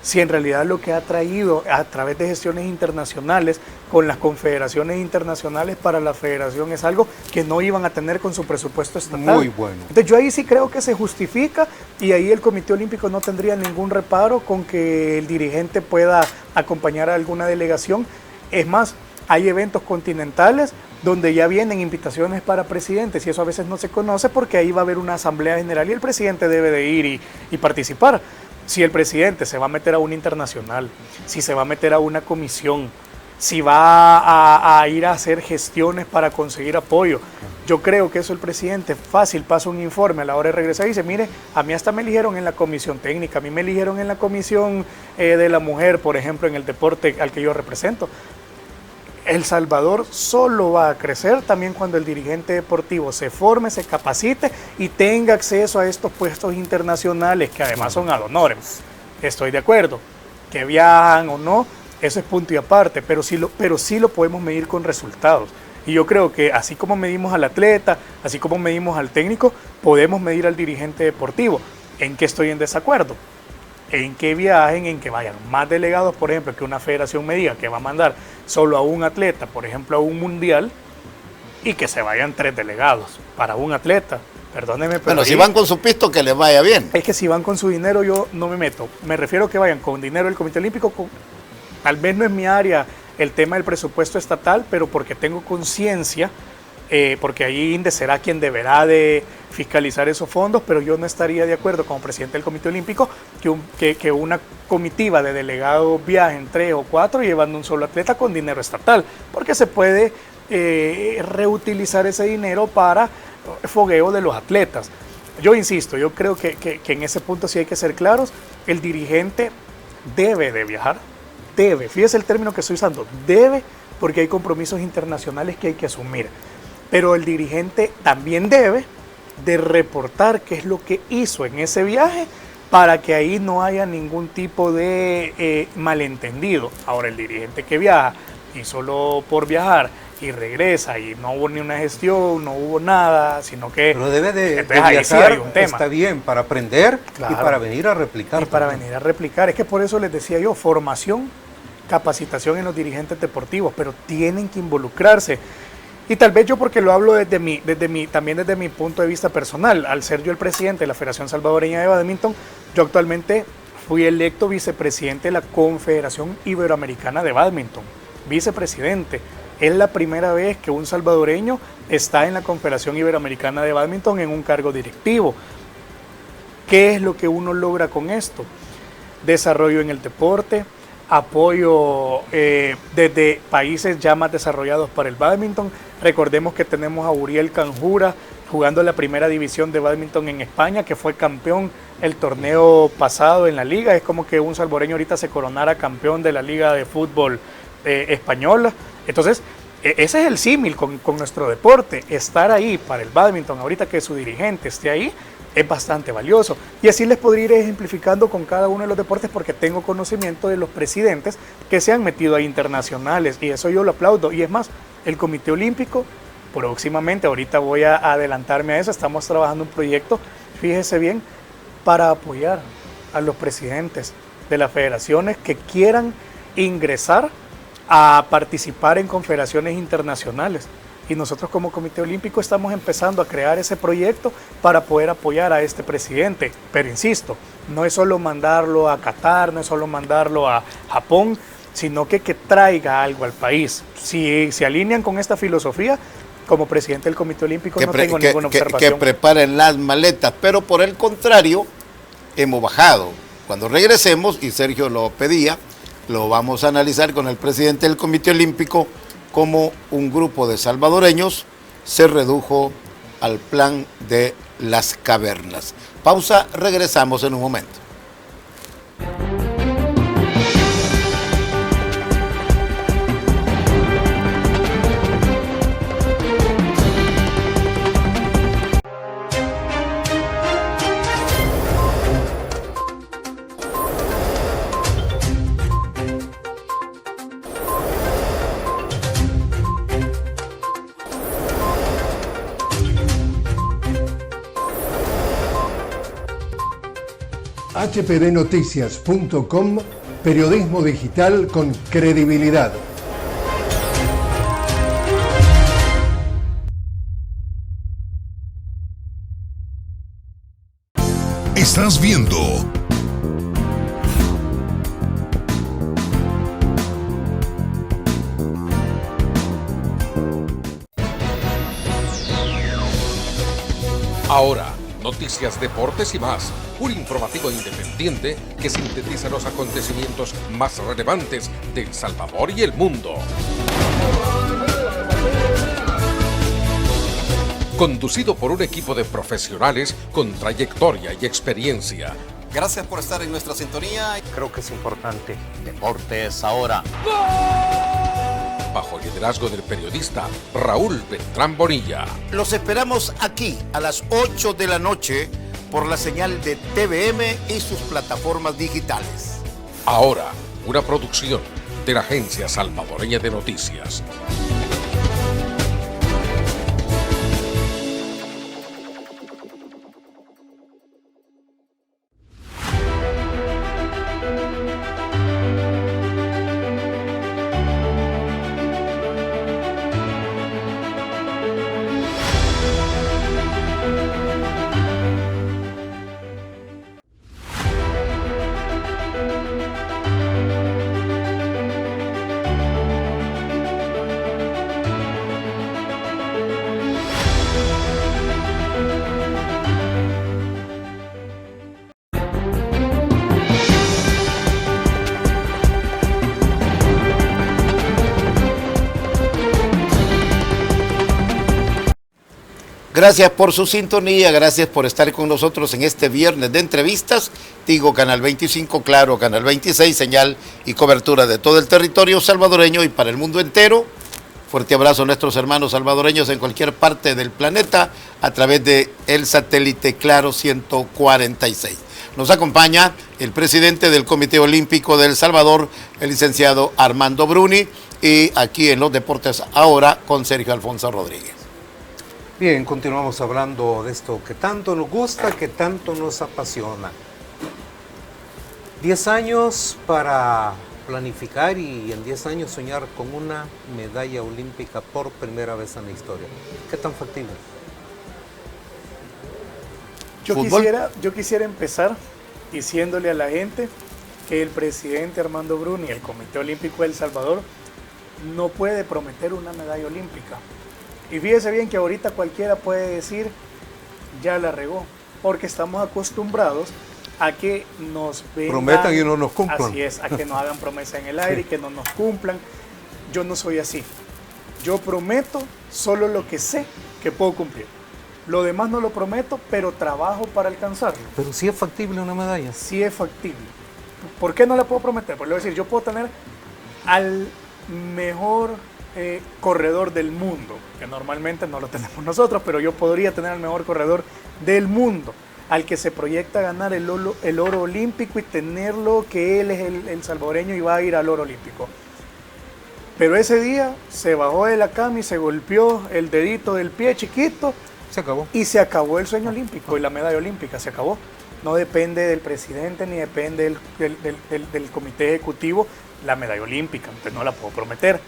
Si en realidad lo que ha traído a través de gestiones internacionales con las confederaciones internacionales para la federación es algo que no iban a tener con su presupuesto estatal. Muy bueno. Entonces yo ahí sí creo que se justifica, y ahí el Comité Olímpico no tendría ningún reparo con que el dirigente pueda acompañar a alguna delegación. Es más, hay eventos continentales donde ya vienen invitaciones para presidentes, y eso a veces no se conoce porque ahí va a haber una asamblea general y el presidente debe de ir y participar. Si el presidente se va a meter a una internacional, si se va a meter a una comisión, si va a ir a hacer gestiones para conseguir apoyo, yo creo que eso el presidente fácil pasa un informe a la hora de regresar y dice, mire, a mí hasta me eligieron en la comisión técnica, a mí me eligieron en la comisión de la mujer, por ejemplo, en el deporte al que yo represento. El Salvador solo va a crecer también cuando el dirigente deportivo se forme, se capacite y tenga acceso a estos puestos internacionales que además son ad honorem. Estoy de acuerdo, que viajan o no, Eso es punto y aparte, pero sí lo podemos medir con resultados. Y yo creo que así como medimos al atleta, así como medimos al técnico, podemos medir al dirigente deportivo. ¿En qué estoy en desacuerdo? En que viajen, en que vayan más delegados, por ejemplo, que una federación me diga que va a mandar solo a un atleta, por ejemplo, a un mundial, y que se vayan 3 delegados para un atleta. Perdóneme, pero bueno, si van con su pisto, que les vaya bien. Es que si van con su dinero, yo no me meto. Me refiero a que vayan con dinero del Comité Olímpico. Tal vez no es mi área el tema del presupuesto estatal, pero porque tengo conciencia, porque ahí INDE será quien deberá de fiscalizar esos fondos, pero yo no estaría de acuerdo como presidente del Comité Olímpico que una comitiva de delegados viajen 3 o 4 llevando un solo atleta con dinero estatal, porque se puede reutilizar ese dinero para fogueo de los atletas. Yo insisto, yo creo que en ese punto sí hay que ser claros. El dirigente debe de viajar, fíjese el término que estoy usando, debe, porque hay compromisos internacionales que hay que asumir, pero el dirigente también debe de reportar qué es lo que hizo en ese viaje para que ahí no haya ningún tipo de malentendido. Ahora, el dirigente que viaja y solo por viajar y regresa y no hubo ni una gestión, no hubo nada, sino que... Pero debe de ahí viajar, sí hay un tema. está bien, para aprender Claro. y para venir a replicar. Y para venir a replicar. Es que por eso les decía yo, formación, capacitación en los dirigentes deportivos, pero tienen que involucrarse. Y tal vez yo, porque lo hablo también desde mi punto de vista personal, al ser yo el presidente de la Federación Salvadoreña de Bádminton, yo actualmente fui electo vicepresidente de la Confederación Iberoamericana de Bádminton, vicepresidente. Es la primera vez que un salvadoreño está en la Confederación Iberoamericana de Bádminton en un cargo directivo. ¿Qué es lo que uno logra con esto? Desarrollo en el deporte, apoyo desde países ya más desarrollados para el bádminton. Recordemos que tenemos a Uriel Canjura jugando en la primera división de bádminton en España, que fue campeón el torneo pasado en la liga. Es como que un salvadoreño ahorita se coronara campeón de la liga de fútbol española. Entonces, ese es el símil con nuestro deporte. Estar ahí para el bádminton, ahorita que su dirigente esté ahí, es bastante valioso. Y así les podría ir ejemplificando con cada uno de los deportes, porque tengo conocimiento de los presidentes que se han metido ahí internacionales, y eso yo lo aplaudo. Y es más, el Comité Olímpico, próximamente, ahorita voy a adelantarme a eso, estamos trabajando un proyecto, fíjese bien, para apoyar a los presidentes de las federaciones que quieran ingresar a participar en confederaciones internacionales. Y nosotros como Comité Olímpico estamos empezando a crear ese proyecto para poder apoyar a este presidente. Pero insisto, no es solo mandarlo a Qatar, no es solo mandarlo a Japón, sino que traiga algo al país. Si se alinean con esta filosofía, como presidente del Comité Olímpico no tengo ninguna observación. Que preparen las maletas, pero por el contrario, hemos bajado. Cuando regresemos, y Sergio lo pedía, lo vamos a analizar con el presidente del Comité Olímpico, cómo un grupo de salvadoreños se redujo al plan de las cavernas. Pausa, regresamos en un momento. HPDnoticias.com, periodismo digital con credibilidad. Estás viendo Ahora, noticias, deportes y más. Un informativo independiente que sintetiza los acontecimientos más relevantes de El Salvador y el mundo. Conducido por un equipo de profesionales con trayectoria y experiencia. Gracias por estar en nuestra sintonía. Creo que es importante. Deportes ahora. Bajo el liderazgo del periodista Raúl Beltrán Bonilla. Los esperamos aquí a las 8 de la noche por la señal de TVM y sus plataformas digitales. Ahora, una producción de la Agencia Salvadoreña de Noticias. Gracias por su sintonía, gracias por estar con nosotros en este viernes de entrevistas. Tigo Canal 25, Claro Canal 26, señal y cobertura de todo el territorio salvadoreño y para el mundo entero. Fuerte abrazo a nuestros hermanos salvadoreños en cualquier parte del planeta a través de el satélite Claro 146. Nos acompaña el presidente del Comité Olímpico de El Salvador, el licenciado Armando Bruni, y aquí en los deportes ahora con Sergio Alfonso Rodríguez. Bien, continuamos hablando de esto que tanto nos gusta, que tanto nos apasiona. 10 años para planificar y en 10 años soñar con una medalla olímpica por primera vez en la historia. ¿Qué tan factible? Yo quisiera empezar diciéndole a la gente que el presidente Armando Bruni, el Comité Olímpico de El Salvador, no puede prometer una medalla olímpica. Y fíjese bien que ahorita cualquiera puede decir, ya la regó, porque estamos acostumbrados a que nos vengan, prometan y no nos cumplan. Así es, a que nos hagan promesa en el aire y que no nos cumplan. Yo no soy así. Yo prometo solo lo que sé que puedo cumplir. Lo demás no lo prometo, pero trabajo para alcanzarlo. Pero sí es factible una medalla. Sí es factible. ¿Por qué no la puedo prometer? Porque le voy a decir, yo puedo tener al mejor corredor del mundo, que normalmente no lo tenemos nosotros, pero yo podría tener al mejor corredor del mundo, al que se proyecta ganar el oro olímpico y tenerlo, que él es el salvadoreño y va a ir al oro olímpico. Pero ese día se bajó de la cama y se golpeó el dedito del pie chiquito. Se acabó. Y se acabó el sueño olímpico y la medalla olímpica, se acabó. No depende del presidente ni depende del comité ejecutivo la medalla olímpica, entonces no la puedo prometer.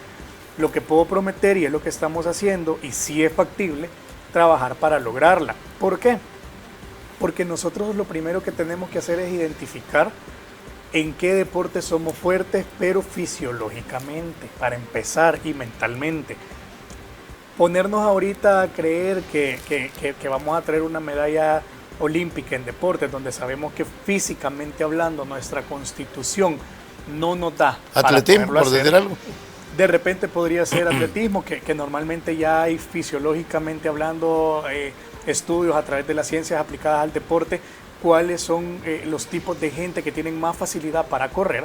Lo que puedo prometer, y es lo que estamos haciendo, y sí es factible, trabajar para lograrla. ¿Por qué? Porque nosotros lo primero que tenemos que hacer es identificar en qué deporte somos fuertes, pero fisiológicamente, para empezar, y mentalmente. Ponernos ahorita a creer que vamos a traer una medalla olímpica en deportes, donde sabemos que físicamente hablando nuestra constitución no nos da. Atletismo, por decir algo. De repente podría ser atletismo, que normalmente ya hay fisiológicamente hablando estudios a través de las ciencias aplicadas al deporte, cuáles son los tipos de gente que tienen más facilidad para correr.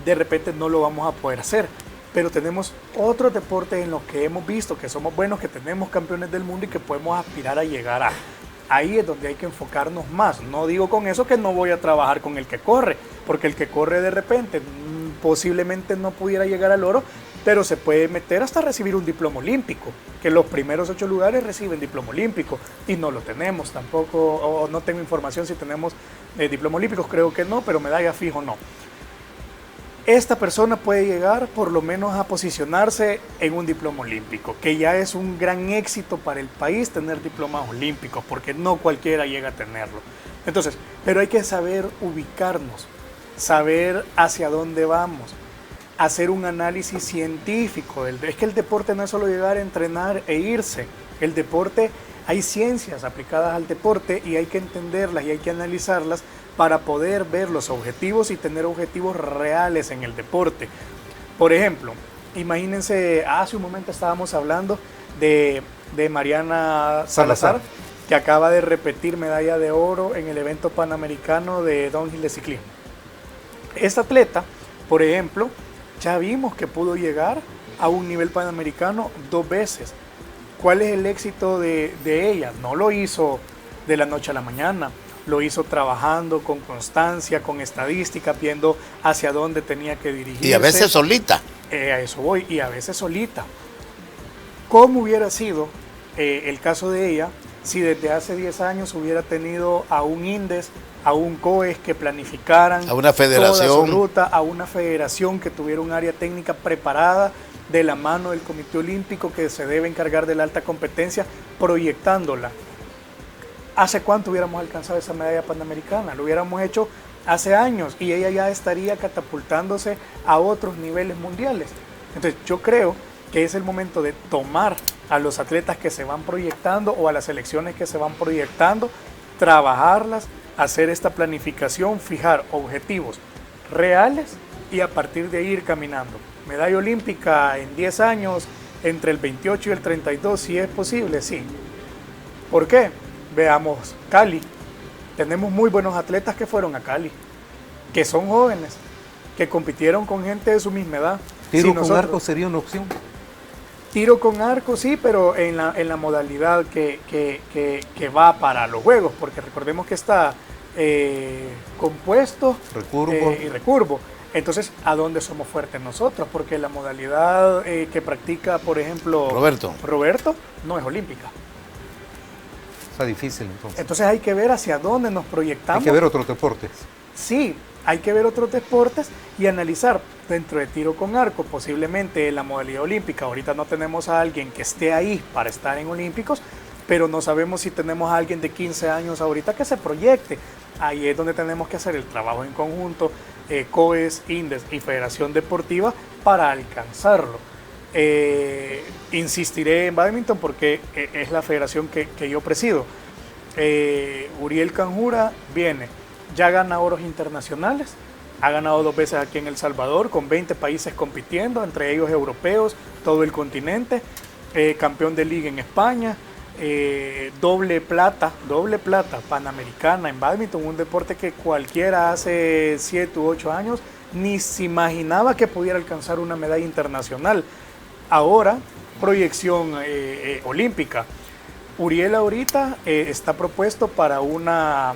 De repente no lo vamos a poder hacer, pero tenemos otros deportes en los que hemos visto que somos buenos, que tenemos campeones del mundo y que podemos aspirar a llegar a. Ahí es donde hay que enfocarnos más. No digo con eso que no voy a trabajar con el que corre, porque el que corre de repente posiblemente no pudiera llegar al oro, pero se puede meter hasta recibir un diploma olímpico, que los primeros 8 lugares reciben diploma olímpico, y no lo tenemos tampoco, o no tengo información si tenemos diploma olímpicos, creo que no, pero medalla fijo no. Esta persona puede llegar por lo menos a posicionarse en un diploma olímpico, que ya es un gran éxito para el país tener diplomas olímpicos, porque no cualquiera llega a tenerlo. Entonces, pero hay que saber ubicarnos, saber hacia dónde vamos, hacer un análisis científico. Es que el deporte no es solo llegar a entrenar e irse. El deporte, hay ciencias aplicadas al deporte y hay que entenderlas y hay que analizarlas para poder ver los objetivos y tener objetivos reales en el deporte. Por ejemplo, imagínense, hace un momento estábamos hablando de Mariana Salazar, que acaba de repetir medalla de oro en el evento panamericano de downhill de ciclismo. Esta atleta, por ejemplo, ya vimos que pudo llegar a un nivel panamericano 2 veces. ¿Cuál es el éxito de ella? No lo hizo de la noche a la mañana, lo hizo trabajando con constancia, con estadística, viendo hacia dónde tenía que dirigirse. Y a veces solita. A eso voy, y a veces solita. ¿Cómo hubiera sido el caso de ella si desde hace 10 años hubiera tenido a un INDES, a un COES que planificaran a una federación, toda su ruta, a una federación que tuviera un área técnica preparada de la mano del Comité Olímpico que se debe encargar de la alta competencia, proyectándola? ¿Hace cuánto hubiéramos alcanzado esa medalla panamericana? Lo hubiéramos hecho hace años y ella ya estaría catapultándose a otros niveles mundiales. Entonces yo creo que es el momento de tomar a los atletas que se van proyectando o a las selecciones que se van proyectando, trabajarlas, hacer esta planificación, fijar objetivos reales y a partir de ahí ir caminando. Medalla olímpica en 10 años, entre el 28 y el 32, si es posible, sí. ¿Por qué? Veamos Cali. Tenemos muy buenos atletas que fueron a Cali, que son jóvenes, que compitieron con gente de su misma edad. ¿Tiro con arco sería una opción? Tiro con arco sí, pero en la modalidad que va para los juegos, porque recordemos que está compuesto y recurvo. Entonces, ¿a dónde somos fuertes nosotros? Porque la modalidad que practica, por ejemplo, Roberto no es olímpica. Está difícil entonces. Entonces hay que ver hacia dónde nos proyectamos. Hay que ver otros deportes. Sí, hay que ver otros deportes y analizar dentro de tiro con arco, posiblemente la modalidad olímpica. Ahorita no tenemos a alguien que esté ahí para estar en olímpicos, pero no sabemos si tenemos a alguien de 15 años ahorita que se proyecte. Ahí es donde tenemos que hacer el trabajo en conjunto, COES, INDES y Federación Deportiva para alcanzarlo. Insistiré en bádminton porque es la federación que yo presido. Uriel Canjura viene, ya gana oros internacionales, ha ganado 2 veces aquí en El Salvador con 20 países compitiendo, entre ellos europeos, todo el continente, campeón de liga en España, doble plata panamericana en bádminton, un deporte que cualquiera hace 7 u 8 años ni se imaginaba que pudiera alcanzar una medalla internacional. Ahora, proyección olímpica. Uriel ahorita está propuesto para una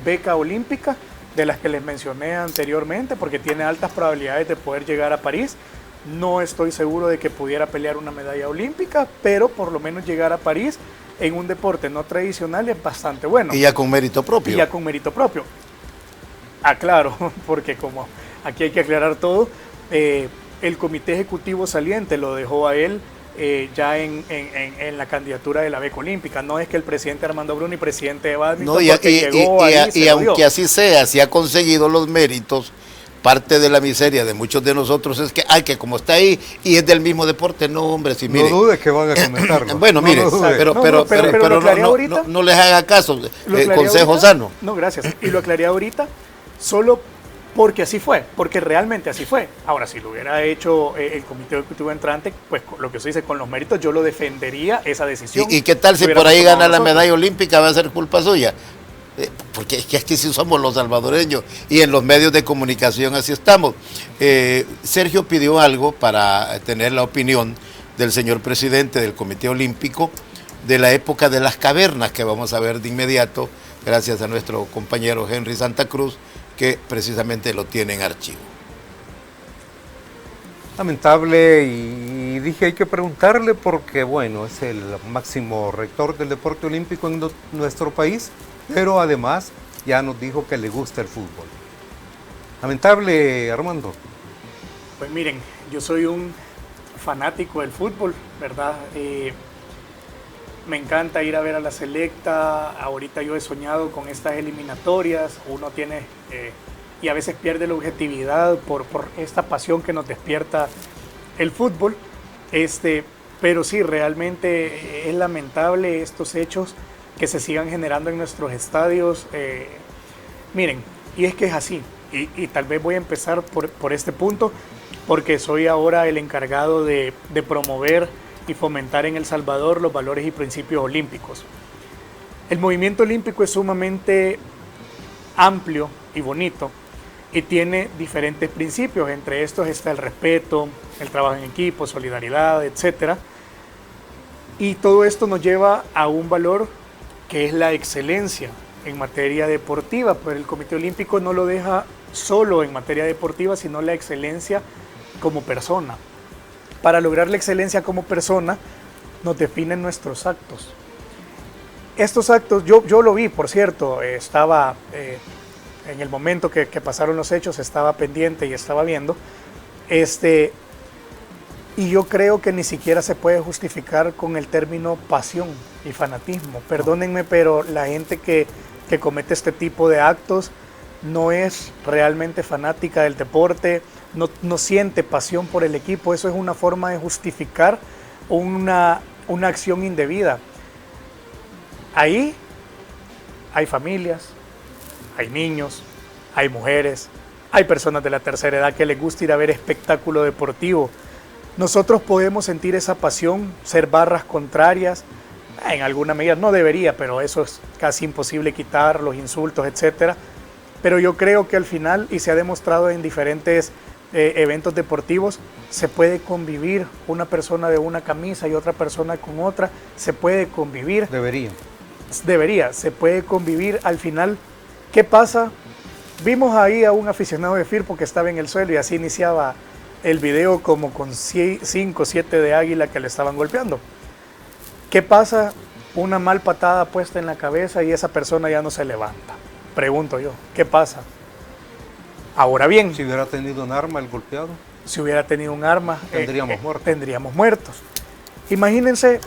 beca olímpica de las que les mencioné anteriormente, porque tiene altas probabilidades de poder llegar a París. No estoy seguro de que pudiera pelear una medalla olímpica, pero por lo menos llegar a París en un deporte no tradicional es bastante bueno. Y ya con mérito propio. Y ya con mérito propio. Aclaro, porque como aquí hay que aclarar todo, el comité ejecutivo saliente lo dejó a él ya en la candidatura de la beca olímpica. No es que el presidente Armando Bruni, presidente de bádminton, no, y aunque así sea, si ha conseguido los méritos, parte de la miseria de muchos de nosotros es que como está ahí y es del mismo deporte, no hombre, si mire. No dude que van a comentarlo. Bueno, mire, pero no les haga caso, consejo ahorita, sano. No, gracias. Y lo aclaré ahorita solo porque así fue, porque realmente así fue. Ahora, si lo hubiera hecho el comité ejecutivo entrante, pues lo que se dice con los méritos, yo lo defendería esa decisión. ¿Y qué tal si por ahí gana la medalla olímpica? ¿Va a ser culpa suya? Porque es que aquí sí somos los salvadoreños y en los medios de comunicación así estamos. Sergio pidió algo para tener la opinión del señor presidente del Comité Olímpico de la época de las cavernas, que vamos a ver de inmediato, gracias a nuestro compañero Henry Santa Cruz, que precisamente lo tiene en archivo. Lamentable, y dije hay que preguntarle porque bueno, es el máximo rector del deporte olímpico en nuestro país, pero además ya nos dijo que le gusta el fútbol. Lamentable, Armando. Pues miren, yo soy un fanático del fútbol, ¿verdad? Me encanta ir a ver a la selecta. Ahorita yo he soñado con estas eliminatorias. Uno tiene y a veces pierde la objetividad por esta pasión que nos despierta el fútbol. Pero sí, realmente es lamentable estos hechos que se sigan generando en nuestros estadios. Miren, y es que es así. Y tal vez voy a empezar por este punto, porque soy ahora el encargado de promover y fomentar en El Salvador los valores y principios olímpicos. El movimiento olímpico es sumamente amplio y bonito y tiene diferentes principios. Entre estos está el respeto, el trabajo en equipo, solidaridad, etc. Y todo esto nos lleva a un valor que es la excelencia en materia deportiva, pero el Comité Olímpico no lo deja solo en materia deportiva, sino la excelencia como persona. para lograr la excelencia como persona, nos definen nuestros actos. Estos actos, yo lo vi, por cierto, estaba en el momento que pasaron los hechos, estaba pendiente y estaba viendo, y yo creo que ni siquiera se puede justificar con el término pasión y fanatismo. Perdónenme, pero la gente que comete este tipo de actos no es realmente fanática del deporte, no siente pasión por el equipo. Eso es una forma de justificar una acción indebida. Ahí hay familias, hay niños, hay mujeres, hay personas de la tercera edad que les gusta ir a ver espectáculo deportivo. Nosotros podemos sentir esa pasión, ser barras contrarias, en alguna medida no debería, pero eso es casi imposible quitar, los insultos, etcétera. Pero yo creo que al final, y se ha demostrado en diferentes eventos deportivos, se puede convivir una persona de una camisa y otra persona con otra, se puede convivir. Se puede convivir. Al final, ¿qué pasa? Vimos ahí a un aficionado de Firpo que estaba en el suelo y así iniciaba el video, como con 5 o 7 de Águila que le estaban golpeando. ¿Qué pasa? Una mal patada puesta en la cabeza y esa persona ya no se levanta. Pregunto yo, ¿qué pasa? Ahora bien, Si hubiera tenido un arma el golpeado, si hubiera tenido un arma, tendríamos muertos. Imagínense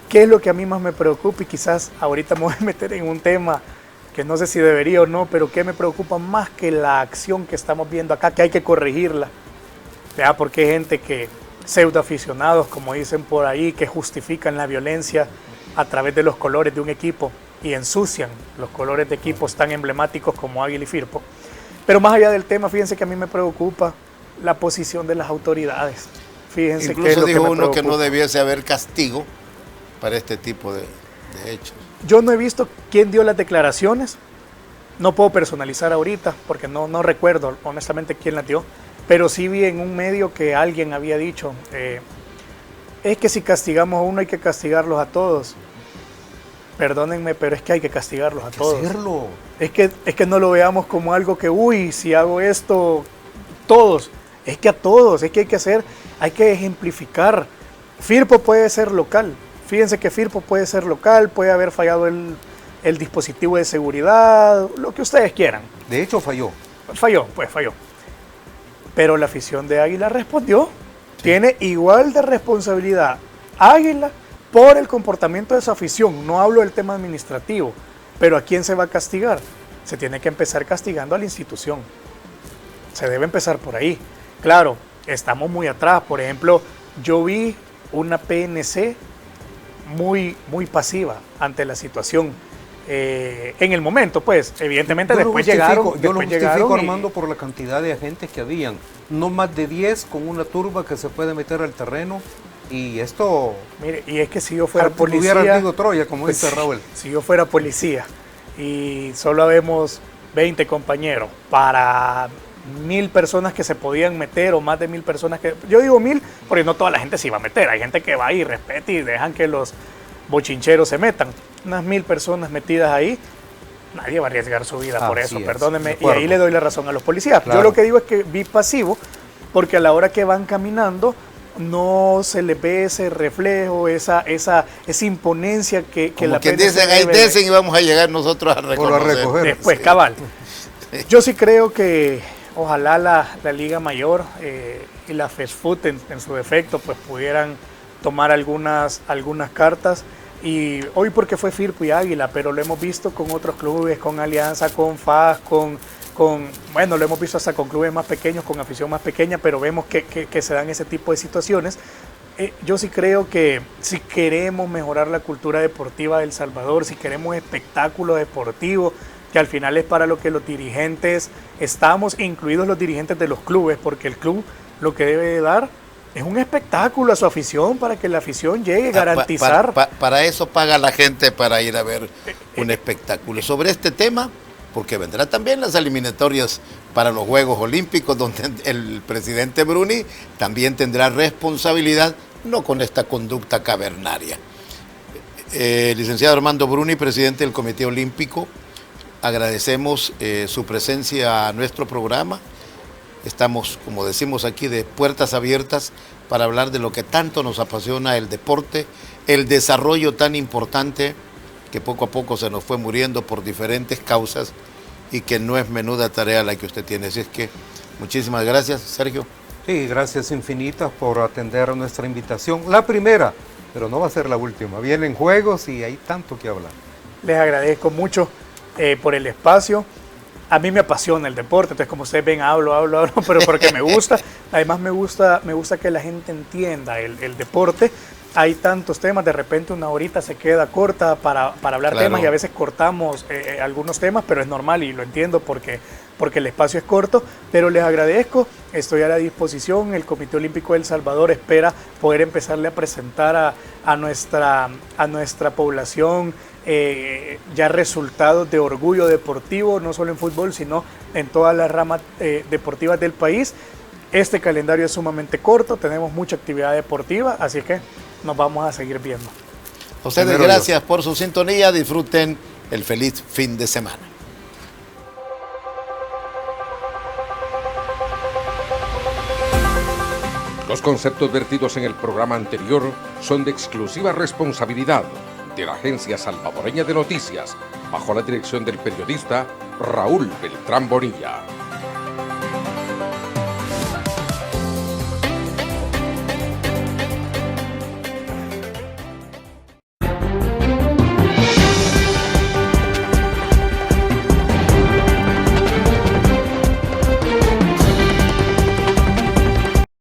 qué es lo que a mí más me preocupa, y quizás ahorita me voy a meter en un tema que no sé si debería o no, pero qué me preocupa más que la acción que estamos viendo acá, que hay que corregirla. ¿Verdad? Porque hay gente que, pseudoaficionados, como dicen por ahí, que justifican la violencia a través de los colores de un equipo y ensucian los colores de equipos tan emblemáticos como Águila y Firpo. Pero más allá del tema, fíjense que a mí me preocupa la posición de las autoridades. Fíjense Incluso que es lo dijo que me uno que no preocupa. debiese haber castigo para este tipo de hechos. Yo no he visto quién dio las declaraciones, no puedo personalizar ahorita porque no recuerdo honestamente quién las dio, pero sí vi en un medio que alguien había dicho, es que si castigamos a uno hay que castigarlos a todos. Perdónenme, pero es que hay que castigarlos a todos. hacerlo. Es que no lo veamos como algo que, uy, si hago esto, todos. Es que a todos, es que hay que ejemplificar. Firpo puede ser local. Fíjense que Firpo puede ser local, puede haber fallado el dispositivo de seguridad, lo que ustedes quieran. De hecho, falló. Falló. Pero la afición de Águila respondió. Tiene igual de responsabilidad Águila por el comportamiento de su afición. No hablo del tema administrativo, pero ¿a quién se va a castigar? Se tiene que empezar castigando a la institución. Se debe empezar por ahí. Claro, estamos muy atrás. Por ejemplo, yo vi una PNC muy pasiva ante la situación. En el momento, pues, evidentemente Yo después lo llegaron justifico, y- Armando, por la cantidad de agentes que habían. No más de 10 con una turba que se puede meter al terreno. Y esto Mire, y es que si yo fuera hubiera policía, ardido Troya, como pues, dice Raúl. si yo fuera policía y solo habemos 20 compañeros para 1000 personas que se podían meter, o más de 1000 personas que... Yo digo 1000 porque no toda la gente se iba a meter. Hay gente que va y respeta y dejan que los bochincheros se metan. Unas 1000 personas metidas ahí, nadie va a arriesgar su vida por Así eso, es, perdónenme. de Y acuerdo. ahí le doy la razón a los policías. Claro. Yo lo que digo es que vi pasivo, porque a la hora que van caminando no se les ve ese reflejo, esa imponencia que Como la quien PNC dicen, ahí debe- desen y vamos a llegar nosotros a reconocer. recoger. Después, Sí. cabal. Yo sí creo que ojalá la Liga Mayor y la FESFUT en su defecto pues pudieran tomar algunas cartas. Y hoy porque fue Firpo y Águila, pero lo hemos visto con otros clubes, con Alianza, con FAS, bueno, lo hemos visto hasta con clubes más pequeños, con afición más pequeña, pero vemos que se dan ese tipo de situaciones. Yo sí creo que si queremos mejorar la cultura deportiva de El Salvador, si queremos espectáculo deportivo, que al final es para lo que los dirigentes estamos, incluidos los dirigentes de los clubes, porque el club lo que debe de dar es un espectáculo a su afición, para que la afición llegue a garantizar. Para eso paga la gente, para ir a ver un espectáculo. Sobre este tema, porque vendrán también las eliminatorias para los Juegos Olímpicos, donde el presidente Bruni también tendrá responsabilidad, no con esta conducta cavernaria. Licenciado Armando Bruni, presidente del Comité Olímpico, agradecemos su presencia a nuestro programa. Estamos, como decimos aquí, de puertas abiertas para hablar de lo que tanto nos apasiona, el deporte, el desarrollo tan importante que poco a poco se nos fue muriendo por diferentes causas y que no es menuda tarea la que usted tiene. Así es que muchísimas gracias, Sergio. Sí, gracias infinitas por atender nuestra invitación. La primera, pero no va a ser la última. Vienen juegos y hay tanto que hablar. Les agradezco mucho por el espacio. A mí me apasiona el deporte, entonces como ustedes ven, hablo, pero porque me gusta. Además me gusta que la gente entienda el deporte. Hay tantos temas, de repente una horita se queda corta para hablar Claro. temas y a veces cortamos algunos temas, pero es normal y lo entiendo porque el espacio es corto, pero les agradezco, estoy a la disposición. El Comité Olímpico de El Salvador espera poder empezarle a presentar a nuestra población ya resultados de orgullo deportivo, no solo en fútbol, sino en todas las ramas deportivas del país. Este calendario es sumamente corto, tenemos mucha actividad deportiva, así que nos vamos a seguir viendo. A ustedes Primero gracias por su sintonía, disfruten el feliz fin de semana. Los conceptos vertidos en el programa anterior son de exclusiva responsabilidad de la Agencia Salvadoreña de Noticias, bajo la dirección del periodista Raúl Beltrán Bonilla.